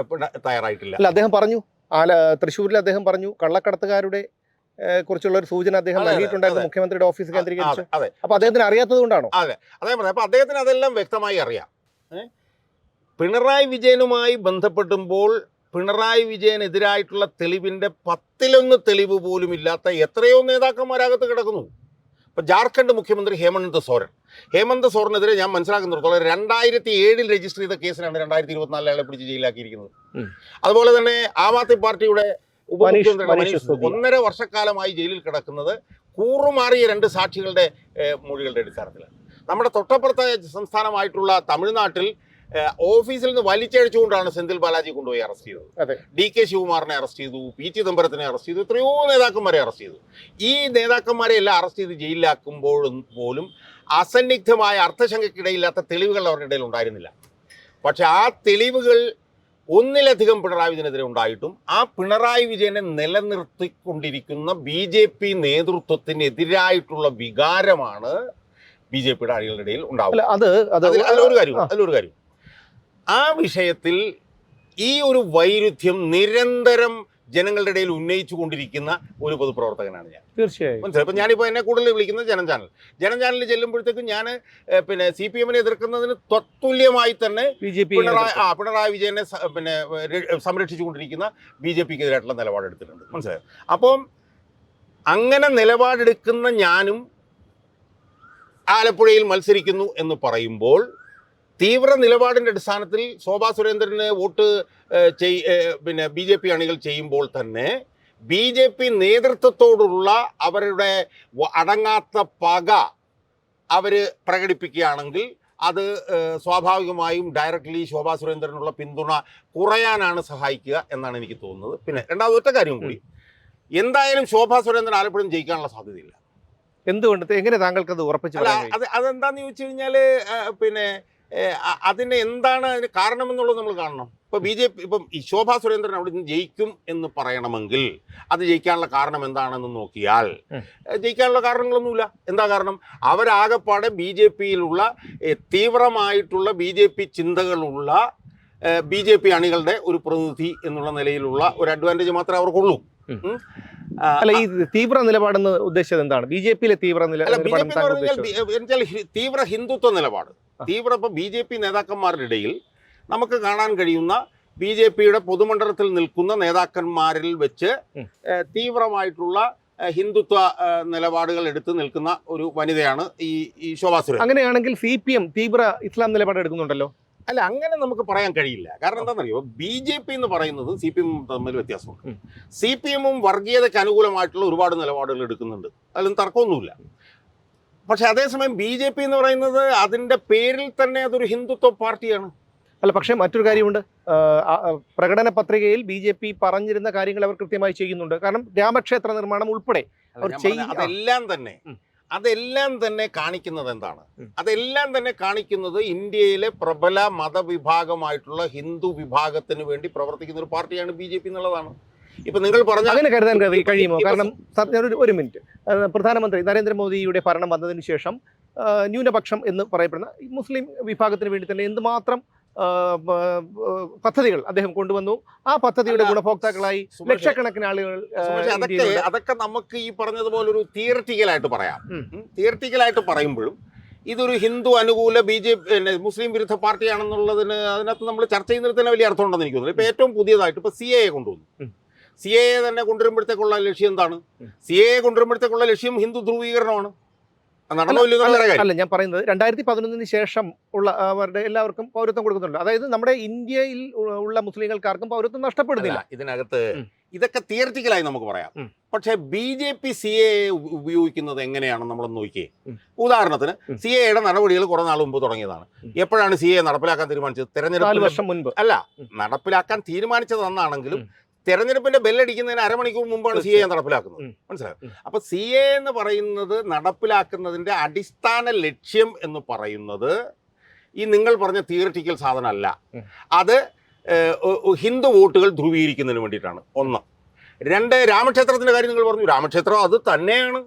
തയ്യാറായിട്ടില്ല. അല്ല, അദ്ദേഹം പറഞ്ഞു, തൃശ്ശൂരിൽ അദ്ദേഹം പറഞ്ഞു കള്ളക്കടത്തുകാരുടെ കുറിച്ചുള്ള ഒരു സൂചന അദ്ദേഹം നൽകിയിട്ടുണ്ടായിരുന്നു മുഖ്യമന്ത്രിയുടെ ഓഫീസ് കേന്ദ്രീകരിച്ച്. അപ്പൊ അദ്ദേഹത്തിന് അറിയാത്തത് കൊണ്ടാണോ? അതെ, അപ്പൊ അദ്ദേഹത്തിന് അതെല്ലാം വ്യക്തമായി അറിയാം. പിണറായി വിജയനുമായി ബന്ധപ്പെടുമ്പോൾ പിണറായി വിജയനെതിരായിട്ടുള്ള തെളിവിന്റെ 10-1 തെളിവ് പോലും ഇല്ലാത്ത എത്രയോ നേതാക്കന്മാരകത്ത് കിടക്കുന്നു. ഇപ്പൊ ജാർഖണ്ഡ് മുഖ്യമന്ത്രി ഹേമന്ത് സോറനെതിരെ ഞാൻ മനസ്സിലാക്കുന്നിടത്തോളം 2007 രജിസ്റ്റർ ചെയ്ത കേസിനാണ് 2024 അയാളെ പിടിച്ച് ജയിലാക്കിയിരിക്കുന്നത്. അതുപോലെ തന്നെ ആം ആദ്മി പാർട്ടിയുടെ ഉപമുഖ്യമന്ത്രി 1.5 വർഷക്കാലമായി ജയിലിൽ കിടക്കുന്നത് കൂറുമാറിയ 2 സാക്ഷികളുടെ മൊഴികളുടെ അടിസ്ഥാനത്തിലാണ്. നമ്മുടെ തൊട്ടപ്പുറത്തെ സംസ്ഥാനമായിട്ടുള്ള തമിഴ്നാട്ടിൽ ഓഫീസിൽ നിന്ന് വലിച്ചഴിച്ചുകൊണ്ടാണ് സെന്തിൽ ബാലാജി കൊണ്ടുപോയി അറസ്റ്റ് ചെയ്തത്. DK ശിവകുമാറിനെ അറസ്റ്റ് ചെയ്തു, P ചിദംബരത്തിനെ അറസ്റ്റ് ചെയ്തു, എത്രയോ നേതാക്കന്മാരെ അറസ്റ്റ് ചെയ്തു. ഈ നേതാക്കന്മാരെ എല്ലാം അറസ്റ്റ് ചെയ്ത് ജയിലിലാക്കുമ്പോഴും പോലും അസന്നിഗ്ധമായ അർത്ഥശങ്കയ്ക്കിടയില്ലാത്ത തെളിവുകൾ അവരുടെ ഇടയിൽ ഉണ്ടായിരുന്നില്ല. പക്ഷെ ആ തെളിവുകൾ ഒന്നിലധികം പിണറായി വിജയനെതിരെ ഉണ്ടായിട്ടും ആ പിണറായി വിജയനെ നിലനിർത്തിക്കൊണ്ടിരിക്കുന്ന BJP നേതൃത്വത്തിനെതിരായിട്ടുള്ള വികാരമാണ് BJPയുടെ അണികളുടെ ഇടയിൽ ഉണ്ടാവുന്നത്. അതിലൊരു കാര്യം ആ വിഷയത്തിൽ ഈ ഒരു വൈരുദ്ധ്യം നിരന്തരം ജനങ്ങളുടെ ഇടയിൽ ഉന്നയിച്ചു കൊണ്ടിരിക്കുന്ന ഒരു പൊതുപ്രവർത്തകനാണ് ഞാൻ. തീർച്ചയായും മനസ്സിലായി. ഇപ്പം ഞാനിപ്പോൾ എന്നെ കൂടുതൽ വിളിക്കുന്നത് ജനം ചാനലിൽ ചെല്ലുമ്പോഴത്തേക്കും ഞാൻ പിന്നെ CPM-നെ എതിർക്കുന്നതിന് തത്തുല്യമായി തന്നെ പിണറായി വിജയനെ സംരക്ഷിച്ചുകൊണ്ടിരിക്കുന്ന BJP-ക്കെതിരായിട്ടുള്ള നിലപാടെടുത്തിട്ടുണ്ട്. മനസ്സിലായോ? അപ്പം അങ്ങനെ നിലപാടെടുക്കുന്ന ഞാനും ആലപ്പുഴയിൽ മത്സരിക്കുന്നു എന്ന് പറയുമ്പോൾ തീവ്ര നിലപാടിൻ്റെ അടിസ്ഥാനത്തിൽ ശോഭാ സുരേന്ദ്രന് വോട്ട് പിന്നെ BJP അണികൾ ചെയ്യുമ്പോൾ തന്നെ BJP നേതൃത്വത്തോടുള്ള അവരുടെ അടങ്ങാത്ത പക അവർ പ്രകടിപ്പിക്കുകയാണെങ്കിൽ അത് സ്വാഭാവികമായും ഡയറക്റ്റ്ലി ശോഭാ സുരേന്ദ്രനുള്ള പിന്തുണ കുറയാനാണ് സഹായിക്കുക എന്നാണ് എനിക്ക് തോന്നുന്നത്. പിന്നെ രണ്ടാമത്തെ കാര്യം കൂടി, എന്തായാലും ശോഭാ സുരേന്ദ്രൻ ആലപ്പുഴയും ജയിക്കാനുള്ള സാധ്യതയില്ല. എന്തുകൊണ്ട്? എങ്ങനെ താങ്കൾക്ക് അത് ഉറപ്പിച്ചു? അതെന്താന്ന് ചോദിച്ചു കഴിഞ്ഞാൽ പിന്നെ അതിന് എന്താണ് അതിന് കാരണമെന്നുള്ളത് നമ്മൾ കാണണം. ഇപ്പോൾ BJP ഇപ്പം ഈ ശോഭാ സുരേന്ദ്രൻ അവിടെ നിന്ന് ജയിക്കും എന്ന് പറയണമെങ്കിൽ അത് ജയിക്കാനുള്ള കാരണം എന്താണെന്ന് നോക്കിയാൽ ജയിക്കാനുള്ള കാരണങ്ങളൊന്നുമില്ല. എന്താ കാരണം? അവരാകെപ്പാടെ BJP-യിലുള്ള തീവ്രമായിട്ടുള്ള BJP ചിന്തകളുള്ള BJP അണികളുടെ ഒരു പ്രതിനിധി എന്നുള്ള നിലയിലുള്ള ഒരു അഡ്വാൻറ്റേജ് മാത്രമേ അവർക്കുള്ളൂ. അല്ല, ഈ തീവ്ര നിലപാടെന്ന് ഉദ്ദേശിച്ചത് എന്താണ്? BJP-യിലെ തീവ്ര തീവ്ര ഹിന്ദുത്വ നിലപാട്. ഇപ്പം BJP നേതാക്കന്മാരുടെ ഇടയിൽ നമുക്ക് കാണാൻ കഴിയുന്ന BJP-യുടെ പൊതുമണ്ഡലത്തിൽ നിൽക്കുന്ന നേതാക്കന്മാരിൽ വെച്ച് തീവ്രമായിട്ടുള്ള ഹിന്ദുത്വ നിലപാടുകൾ എടുത്ത് നിൽക്കുന്ന ഒരു വനിതയാണ് ഈ ശോഭാ സുരേന്ദ്രൻ. അങ്ങനെയാണെങ്കിൽ CPM തീവ്ര ഇസ്ലാം നിലപാട് എടുക്കുന്നുണ്ടല്ലോ. അല്ല, അങ്ങനെ നമുക്ക് പറയാൻ കഴിയില്ല. കാരണം എന്താണെന്നറിയോ, BJP എന്ന് പറയുന്നത് CPM തമ്മിൽ വ്യത്യാസമുണ്ട്. CPM-ഉം വർഗീയതയ്ക്ക് അനുകൂലമായിട്ടുള്ള ഒരുപാട് നിലപാടുകൾ എടുക്കുന്നുണ്ട്, അതിലൊന്നും തർക്കമൊന്നുമില്ല. പക്ഷെ അതേസമയം BJP എന്ന് പറയുന്നത് അതിൻ്റെ പേരിൽ തന്നെ അതൊരു ഹിന്ദുത്വ പാർട്ടിയാണ്. അല്ല, പക്ഷേ മറ്റൊരു കാര്യമുണ്ട്. പ്രകടന പത്രികയിൽ BJP പറഞ്ഞിരുന്ന കാര്യങ്ങൾ അവർ കൃത്യമായി ചെയ്യുന്നുണ്ട്. കാരണം രാമക്ഷേത്ര നിർമ്മാണം ഉൾപ്പെടെ അതെല്ലാം തന്നെ കാണിക്കുന്നത് എന്താണ്? അതെല്ലാം തന്നെ കാണിക്കുന്നത് ഇന്ത്യയിലെ പ്രബല മതവിഭാഗമായിട്ടുള്ള ഹിന്ദു വിഭാഗത്തിന് വേണ്ടി പ്രവർത്തിക്കുന്ന ഒരു പാർട്ടിയാണ് BJP എന്നുള്ളതാണ്. ഇപ്പൊ നിങ്ങൾ പറഞ്ഞ അങ്ങനെ കരുതാൻ കഴിയുമോ? കാരണം ഒരു മിനിറ്റ്, പ്രധാനമന്ത്രി നരേന്ദ്രമോദിയുടെ ഭരണം വന്നതിന് ശേഷം ന്യൂനപക്ഷം എന്ന് പറയപ്പെടുന്ന മുസ്ലിം വിഭാഗത്തിന് വേണ്ടി തന്നെ എന്തുമാത്രം പദ്ധതികൾ അദ്ദേഹം കൊണ്ടുവന്നു. ആ പദ്ധതിയുടെ ഗുണഭോക്താക്കളായി ലക്ഷക്കണക്കിന് ആളുകൾ. അതൊക്കെ നമുക്ക് ഈ പറഞ്ഞതുപോലെ ഒരു തിയറിറ്റിക്കലായിട്ട് പറയാം. തിയറിറ്റിക്കലായിട്ട് പറയുമ്പോഴും ഇതൊരു ഹിന്ദു അനുകൂല മുസ്ലിം വിരുദ്ധ പാർട്ടിയാണെന്നുള്ളതിന് അതിനകത്ത് നമ്മൾ ചർച്ച ചെയ്യുന്നതിന് തന്നെ വലിയ അർത്ഥമുണ്ടെന്ന് എനിക്ക് തോന്നുന്നു. ഇപ്പോൾ ഏറ്റവും പുതിയതായിട്ട് ഇപ്പോൾ CAA കൊണ്ടുവന്നു. CAA തന്നെ കൊണ്ടുവരുമ്പോഴത്തേക്കുള്ള ലക്ഷ്യം എന്താണ്? CAA കൊണ്ടുവരുമ്പോഴത്തേക്കുള്ള ലക്ഷ്യം ഹിന്ദു ധ്രുവീകരണമാണ്. നടന്നോ ഇല്ലയോ എന്നുള്ള കാര്യം. അല്ല, ഞാൻ പറയുന്നത് 2011 ശേഷം ഉള്ള അവരുടെ എല്ലാവർക്കും പൗരത്വം കൊടുക്കുന്നുണ്ട്. അതായത് നമ്മുടെ ഇന്ത്യയിൽ ഉള്ള മുസ്ലിങ്ങൾക്കാർക്കും പൗരത്വം നഷ്ടപ്പെടുന്നില്ല. ഇതിനകത്ത് ഉം. ഇതൊക്കെ തിയറിറ്റിക്കലായി നമുക്ക് പറയാം. ഉം. പക്ഷേ BJP CA ഉപയോഗിക്കുന്നത് എങ്ങനെയാണെന്ന് നമ്മളൊന്ന് നോക്കിയേ. ഉം. ഉദാഹരണത്തിന് ഉം. CAയുടെ നടപടികൾ കുറെ നാൾ മുമ്പ് തുടങ്ങിയതാണ്. ഉം. എപ്പോഴാണ് CA നടപ്പിലാക്കാൻ തീരുമാനിച്ചത്? 4 തെരഞ്ഞെടുപ്പ് വർഷം മുൻപ്. അല്ല, ഉം. നടപ്പിലാക്കാൻ തീരുമാനിച്ചത് അന്നാണെങ്കിലും ഉം. തെരഞ്ഞെടുപ്പിന്റെ ബെല്ലടിക്കുന്നതിന് അരമണിക്കൂർ മുമ്പാണ് CA നടപ്പിലാക്കുന്നത്. ഉം. മനസ്സിലായോ? ഉം. അപ്പൊ CA എന്ന് പറയുന്നത് നടപ്പിലാക്കുന്നതിന്റെ അടിസ്ഥാന ലക്ഷ്യം എന്ന് പറയുന്നത് ഈ നിങ്ങൾ പറഞ്ഞ തിയറിറ്റിക്കൽ സാധനമല്ല. ഉം. അത് ഹിന്ദു വോട്ടുകൾ ധ്രുവീകരിക്കുന്നതിന് വേണ്ടിയിട്ടാണ്. 1. 2, രാമക്ഷേത്രത്തിന്റെ കാര്യം നിങ്ങൾ പറഞ്ഞു. രാമക്ഷേത്രം അത് തന്നെയാണ്.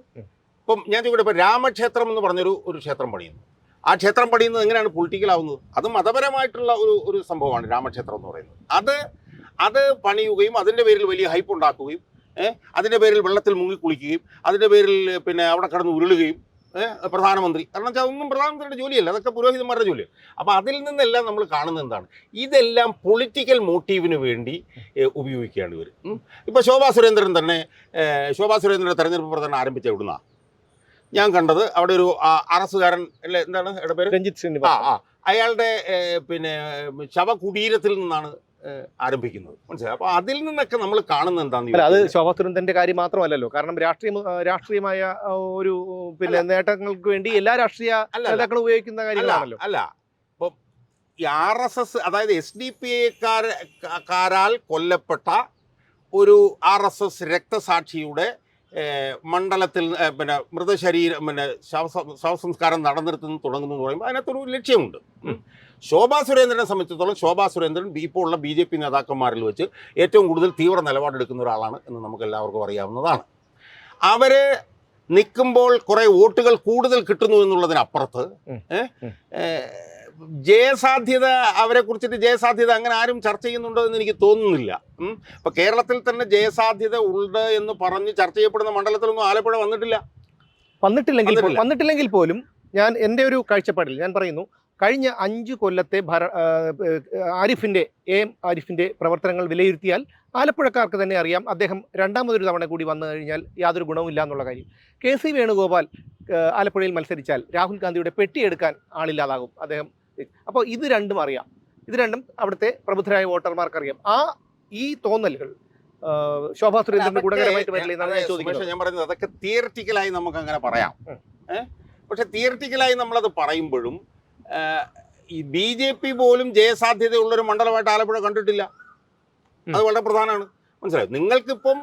ഇപ്പം ഞാൻ ചോദിക്കട്ടെ, ഇപ്പം രാമക്ഷേത്രം എന്ന് പറഞ്ഞൊരു ക്ഷേത്രം പണിയുന്നു. ആ ക്ഷേത്രം പണിയുന്നത് എങ്ങനെയാണ് പൊളിറ്റിക്കൽ ആവുന്നത്? അത് മതപരമായിട്ടുള്ള ഒരു സംഭവമാണ് രാമക്ഷേത്രം എന്ന് പറയുന്നത്. അത് പണിയുകയും അതിൻ്റെ പേരിൽ വലിയ ഹൈപ്പ് ഉണ്ടാക്കുകയും അതിൻ്റെ പേരിൽ വെള്ളത്തിൽ മുങ്ങി കുളിക്കുകയും അതിൻ്റെ പേരിൽ പിന്നെ അവിടെ കടന്ന് ഉരുളുകയും പ്രധാനമന്ത്രി, കാരണം വെച്ചാൽ അതൊന്നും പ്രധാനമന്ത്രിയുടെ ജോലിയല്ല, അതൊക്കെ പുരോഹിതന്മാരുടെ ജോലിയാണ്. അപ്പോൾ അതിൽ നിന്നെല്ലാം നമ്മൾ കാണുന്നത് എന്താണ്? ഇതെല്ലാം പൊളിറ്റിക്കൽ മോട്ടീവിന് വേണ്ടി ഉപയോഗിക്കുകയാണ് ഇവർ. ഇപ്പോൾ ശോഭാ സുരേന്ദ്രൻ തെരഞ്ഞെടുപ്പ് പ്രചരണം ആരംഭിച്ച എവിടുന്നാണ് ഞാൻ കണ്ടത്? അവിടെ ഒരു അറസ്റ്റുകാരൻ അല്ലേ, എന്താണ് അയാളുടെ പേര്? രഞ്ജിത്ത് ശ്രീനിവാസ്. അയാളുടെ പിന്നെ ശവകുടീരത്തിൽ നിന്നാണ് ആരംഭിക്കുന്നത്. മനസ്സിലായി? അപ്പോൾ അതിൽ നിന്നൊക്കെ നമ്മൾ കാണുന്നത് എന്താണെന്ന് അത് ശോഭാ സുരേന്ദ്രന്റെ കാര്യം മാത്രമല്ലല്ലോ. കാരണം രാഷ്ട്രീയമായ ഒരു പിന്നെ നേട്ടങ്ങൾക്ക് വേണ്ടി എല്ലാ രാഷ്ട്രീയ നേതാക്കളും ഉപയോഗിക്കുന്ന കാര്യങ്ങളാണല്ലോ. അല്ല, ഇപ്പം ഈ RSS, അതായത് SDPA-കാരാൽ കൊല്ലപ്പെട്ട ഒരു RSS രക്തസാക്ഷിയുടെ മണ്ഡലത്തിൽ പിന്നെ മൃതശരീരം പിന്നെ ശവസംസ്കാരം നടന്നിടത്തുനിന്ന് തുടങ്ങുന്നു എന്ന് പറയുമ്പോൾ അതിനകത്തൊരു ലക്ഷ്യമുണ്ട്. ശോഭാ സുരേന്ദ്രനെ സംബന്ധിച്ചിടത്തോളം ശോഭാ സുരേന്ദ്രൻ ഇപ്പോൾ ഉള്ള BJP നേതാക്കന്മാരിൽ വെച്ച് ഏറ്റവും കൂടുതൽ തീവ്ര നിലപാടെടുക്കുന്ന ഒരാളാണ് എന്ന് നമുക്ക് എല്ലാവർക്കും അറിയാവുന്നതാണ്. അവർ നിൽക്കുമ്പോൾ കുറേ വോട്ടുകൾ കൂടുതൽ കിട്ടുന്നു എന്നുള്ളതിനപ്പുറത്ത് ജയസാധ്യത, അവരെ കുറിച്ചിട്ട് ജയസാധ്യത അങ്ങനെ ആരും ചർച്ച ചെയ്യുന്നുണ്ടോ എന്ന് എനിക്ക് തോന്നുന്നില്ല. ഇപ്പം കേരളത്തിൽ തന്നെ ജയസാധ്യത ഉണ്ട് എന്ന് പറഞ്ഞ് ചർച്ച ചെയ്യപ്പെടുന്ന മണ്ഡലത്തിലൊന്നും ആലപ്പുഴ വന്നിട്ടില്ലെങ്കിൽ പോലും ഞാൻ എൻ്റെ ഒരു കാഴ്ചപ്പാടിൽ ഞാൻ പറയുന്നു, കഴിഞ്ഞ 5 കൊല്ലത്തെ ആരിഫിൻ്റെ പ്രവർത്തനങ്ങൾ വിലയിരുത്തിയാൽ ആലപ്പുഴക്കാർക്ക് തന്നെ അറിയാം അദ്ദേഹം രണ്ടാമതൊരു തവണ കൂടി വന്നു കഴിഞ്ഞാൽ യാതൊരു ഗുണവുമില്ല എന്നുള്ള കാര്യം. KC വേണുഗോപാൽ ആലപ്പുഴയിൽ മത്സരിച്ചാൽ രാഹുൽ ഗാന്ധിയുടെ പെട്ടിയെടുക്കാൻ ആളില്ലാതാകും അദ്ദേഹം. അപ്പോൾ ഇത് രണ്ടും അറിയാം, ഇത് രണ്ടും അവിടുത്തെ പ്രബുദ്ധരായ വോട്ടർമാർക്കറിയാം. ഈ തോന്നലുകൾ ശോഭാ സുരേന്ദ്രന്റെ ഗുണകരമായിട്ട് വരില്ല എന്നാണ് ഞാൻ ചോദിക്കുന്നത്. ഞാൻ പറയുന്നത് അതൊക്കെ തിയറിറ്റിക്കലായി നമുക്ക് അങ്ങനെ പറയാം. പക്ഷെ തിയറിറ്റിക്കലായി നമ്മളത് പറയുമ്പോഴും ഈ BJP പോലും ജയസാധ്യതയുള്ളൊരു മണ്ഡലമായിട്ട് ആലപ്പുഴ കണ്ടിട്ടില്ല. അത് വളരെ പ്രധാനമാണ്. മനസ്സിലായി? നിങ്ങൾക്കിപ്പം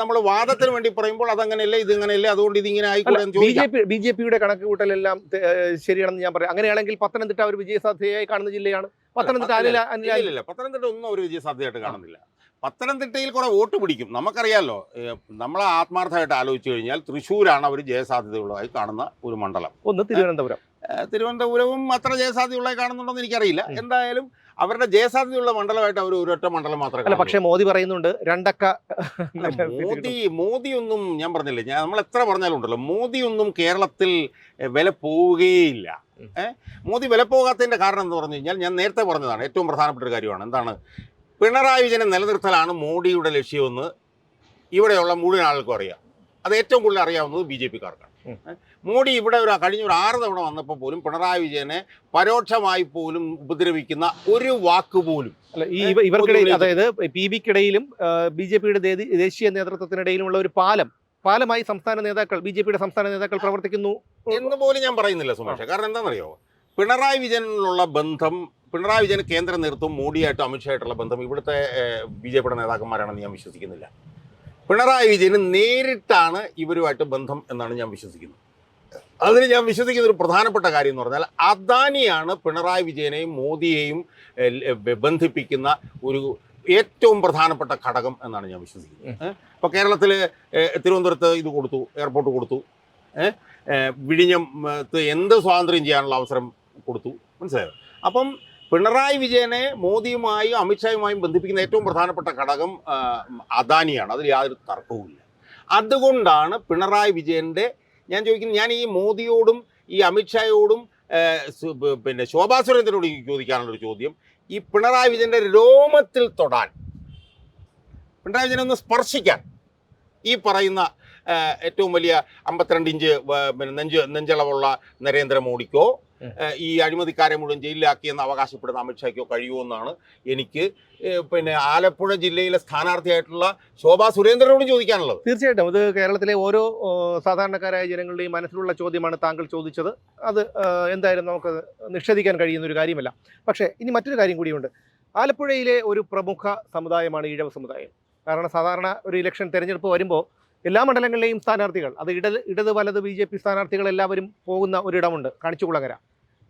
നമ്മൾ വാദത്തിന് വേണ്ടി പറയുമ്പോൾ അതങ്ങനെയല്ല, ഇതിങ്ങനെയല്ല, അതുകൊണ്ട് ഇതിങ്ങനെ ആയിക്കോട്ടെ എന്ന് ചോദിക്കാം. BJP-യുടെ കണക്ക് കൂട്ടലെല്ലാം ശരിയാണെന്ന് ഞാൻ പറയാം. അങ്ങനെയാണെങ്കിൽ പത്തനംതിട്ട ഒരു വിജയസാധ്യതയായി കാണുന്ന ജില്ലയാണ് പത്തനംതിട്ട. ഇല്ല, പത്തനംതിട്ട ഒന്നും ഒരു വിജയസാധ്യതയായിട്ട് കാണുന്നില്ല. പത്തനംതിട്ടയിൽ കുറെ വോട്ട് പിടിക്കും, നമുക്കറിയാമല്ലോ. നമ്മൾ ആത്മാർത്ഥമായിട്ട് ആലോചിച്ച് കഴിഞ്ഞാൽ തൃശ്ശൂരാണ് അവർ ജയസാധ്യതയുള്ളതായി കാണുന്ന ഒരു മണ്ഡലം. ഒന്ന് തിരുവനന്തപുരവും അത്ര ജയസാധ്യതയുള്ളതായി കാണുന്നുണ്ടോന്ന് എനിക്കറിയില്ല. എന്തായാലും അവരുടെ ജയസാധ്യതയുള്ള മണ്ഡലമായിട്ട് അവർ ഒരൊറ്റ മണ്ഡലം മാത്രമേ. പക്ഷേ മോദി പറയുന്നുണ്ട് 2 അക്ക. മോദിയൊന്നും, ഞാൻ പറഞ്ഞില്ലേ, നമ്മൾ എത്ര പറഞ്ഞാലും ഉണ്ടല്ലോ, മോദിയൊന്നും കേരളത്തിൽ വില പോവുകയില്ല. മോദി വില പോകാത്തതിൻ്റെ കാരണം എന്ന് പറഞ്ഞു കഴിഞ്ഞാൽ ഞാൻ നേരത്തെ പറഞ്ഞതാണ്, ഏറ്റവും പ്രധാനപ്പെട്ട ഒരു കാര്യമാണ്. എന്താണ്? പിണറായി വിജയനെ നിലനിർത്തലാണ് മോഡിയുടെ ലക്ഷ്യമെന്ന് ഇവിടെയുള്ള മുഴുവൻ ആൾക്കും അറിയാം. അത് ഏറ്റവും കൂടുതൽ അറിയാവുന്നത് BJP-കാർക്കാണ്. മോഡി ഇവിടെ കഴിഞ്ഞ ഒരു 6 തവണ വന്നപ്പോൾ പോലും പിണറായി വിജയനെ പരോക്ഷമായി പോലും ഉപദ്രവിക്കുന്ന ഒരു വാക്ക് പോലും ഇവർക്കിടയിൽ, അതായത് PB-ക്കിടയിലും BJP-യുടെ ദേശീയ നേതൃത്വത്തിനിടയിലുമുള്ള ഒരു പാലമായി സംസ്ഥാന നേതാക്കൾ, BJP-യുടെ സംസ്ഥാന നേതാക്കൾ പ്രവർത്തിക്കുന്നു എന്ന് പോലും ഞാൻ പറയുന്നില്ല സുമേഷ്. കാരണം എന്താണെന്നറിയോ? പിണറായി വിജയനുള്ള ബന്ധം, പിണറായി വിജയന് കേന്ദ്ര നേതൃത്വം മോഡിയായിട്ടും അമിത്ഷായിട്ടുള്ള ബന്ധം ഇവിടുത്തെ BJP-യുടെ നേതാക്കന്മാരാണെന്ന് ഞാൻ വിശ്വസിക്കുന്നില്ല. പിണറായി വിജയന് നേരിട്ടാണ് ഇവരുമായിട്ട് ബന്ധം എന്നാണ് ഞാൻ വിശ്വസിക്കുന്നത്. അതിന് ഞാൻ വിശ്വസിക്കുന്ന ഒരു പ്രധാനപ്പെട്ട കാര്യം എന്ന് പറഞ്ഞാൽ അദാനിയാണ് പിണറായി വിജയനെയും മോദിയെയും ബന്ധിപ്പിക്കുന്ന ഒരു ഏറ്റവും പ്രധാനപ്പെട്ട ഘടകം എന്നാണ് ഞാൻ വിശ്വസിക്കുന്നത്. ഇപ്പോൾ കേരളത്തിൽ തിരുവനന്തപുരത്ത് ഇത് കൊടുത്തു, എയർപോർട്ട് കൊടുത്തു, വിഴിഞ്ഞത്ത് എന്ത് സ്വാതന്ത്ര്യം ചെയ്യാനുള്ള അവസരം കൊടുത്തു. മനസ്സിലായോ? അപ്പം പിണറായി വിജയനെ മോദിയുമായും അമിത്ഷായുമായും ബന്ധിപ്പിക്കുന്ന ഏറ്റവും പ്രധാനപ്പെട്ട ഘടകം അദാനിയാണ്. അതിൽ യാതൊരു തർക്കവുമില്ല. അതുകൊണ്ടാണ് പിണറായി വിജയൻ്റെ, ഞാൻ ചോദിക്കുന്നത്, ഞാൻ ഈ മോദിയോടും ഈ അമിത്ഷായോടും പിന്നെ ശോഭാ സുരേന്ദ്രനോട് ചോദിക്കാനുള്ളൊരു ചോദ്യം, ഈ പിണറായി വിജയൻ്റെ രോമത്തിൽ തൊടാൻ, പിണറായി വിജയനെ ഒന്ന് സ്പർശിക്കാൻ ഈ പറയുന്ന ഏറ്റവും വലിയ 52 ഇഞ്ച് പിന്നെ നെഞ്ചളവുള്ള നരേന്ദ്രമോദിക്കോ ഈ അഴിമതിക്കാരെ മുഴുവൻ ജയിലിലാക്കിയെന്ന് അവകാശപ്പെടുന്ന അമിത്ഷായ്ക്കോ കഴിയുമെന്നാണ് എനിക്ക് പിന്നെ ആലപ്പുഴ ജില്ലയിലെ സ്ഥാനാർത്ഥിയായിട്ടുള്ള ശോഭാ സുരേന്ദ്രനോട് ചോദിക്കാനുള്ളത്. തീർച്ചയായിട്ടും ഇത് കേരളത്തിലെ ഓരോ സാധാരണക്കാരായ ജനങ്ങളുടെയും മനസ്സിലുള്ള ചോദ്യമാണ് താങ്കൾ ചോദിച്ചത്. അത് എന്തായാലും നമുക്ക് നിഷേധിക്കാൻ കഴിയുന്ന ഒരു കാര്യമല്ല. പക്ഷേ ഇനി മറ്റൊരു കാര്യം കൂടിയുണ്ട്. ആലപ്പുഴയിലെ ഒരു പ്രമുഖ സമുദായമാണ് ഈഴവ സമുദായം. കാരണം സാധാരണ ഒരു ഇലക്ഷൻ തെരഞ്ഞെടുപ്പ് വരുമ്പോൾ എല്ലാ മണ്ഡലങ്ങളിലെയും സ്ഥാനാർത്ഥികൾ, അത് ഇടത് വലത് BJP സ്ഥാനാർത്ഥികൾ എല്ലാവരും പോകുന്ന ഒരിടമുണ്ട്, കാണിച്ചുകുളങ്ങര,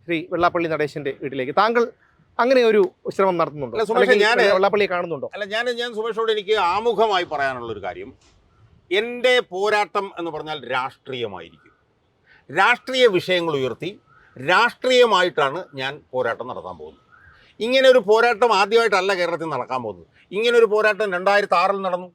ശ്രീ വെള്ളാപ്പള്ളി നടേശൻ്റെ വീട്ടിലേക്ക്. താങ്കൾ അങ്ങനെ ഒരു ശ്രമം നടത്തുന്നുണ്ടോ? വെള്ളാപ്പള്ളിയെ കാണുന്നുണ്ടോ? അല്ല, ഞാൻ സുമേഷോട് എനിക്ക് ആമുഖമായി പറയാനുള്ളൊരു കാര്യം, എൻ്റെ പോരാട്ടം എന്ന് പറഞ്ഞാൽ രാഷ്ട്രീയമായിരിക്കും. രാഷ്ട്രീയ വിഷയങ്ങൾ ഉയർത്തി രാഷ്ട്രീയമായിട്ടാണ് ഞാൻ പോരാട്ടം നടത്താൻ പോകുന്നത്. ഇങ്ങനെ ഒരു പോരാട്ടം ആദ്യമായിട്ടല്ല കേരളത്തിൽ നടക്കാൻ പോകുന്നത്. ഇങ്ങനൊരു പോരാട്ടം 2006 നടന്നു.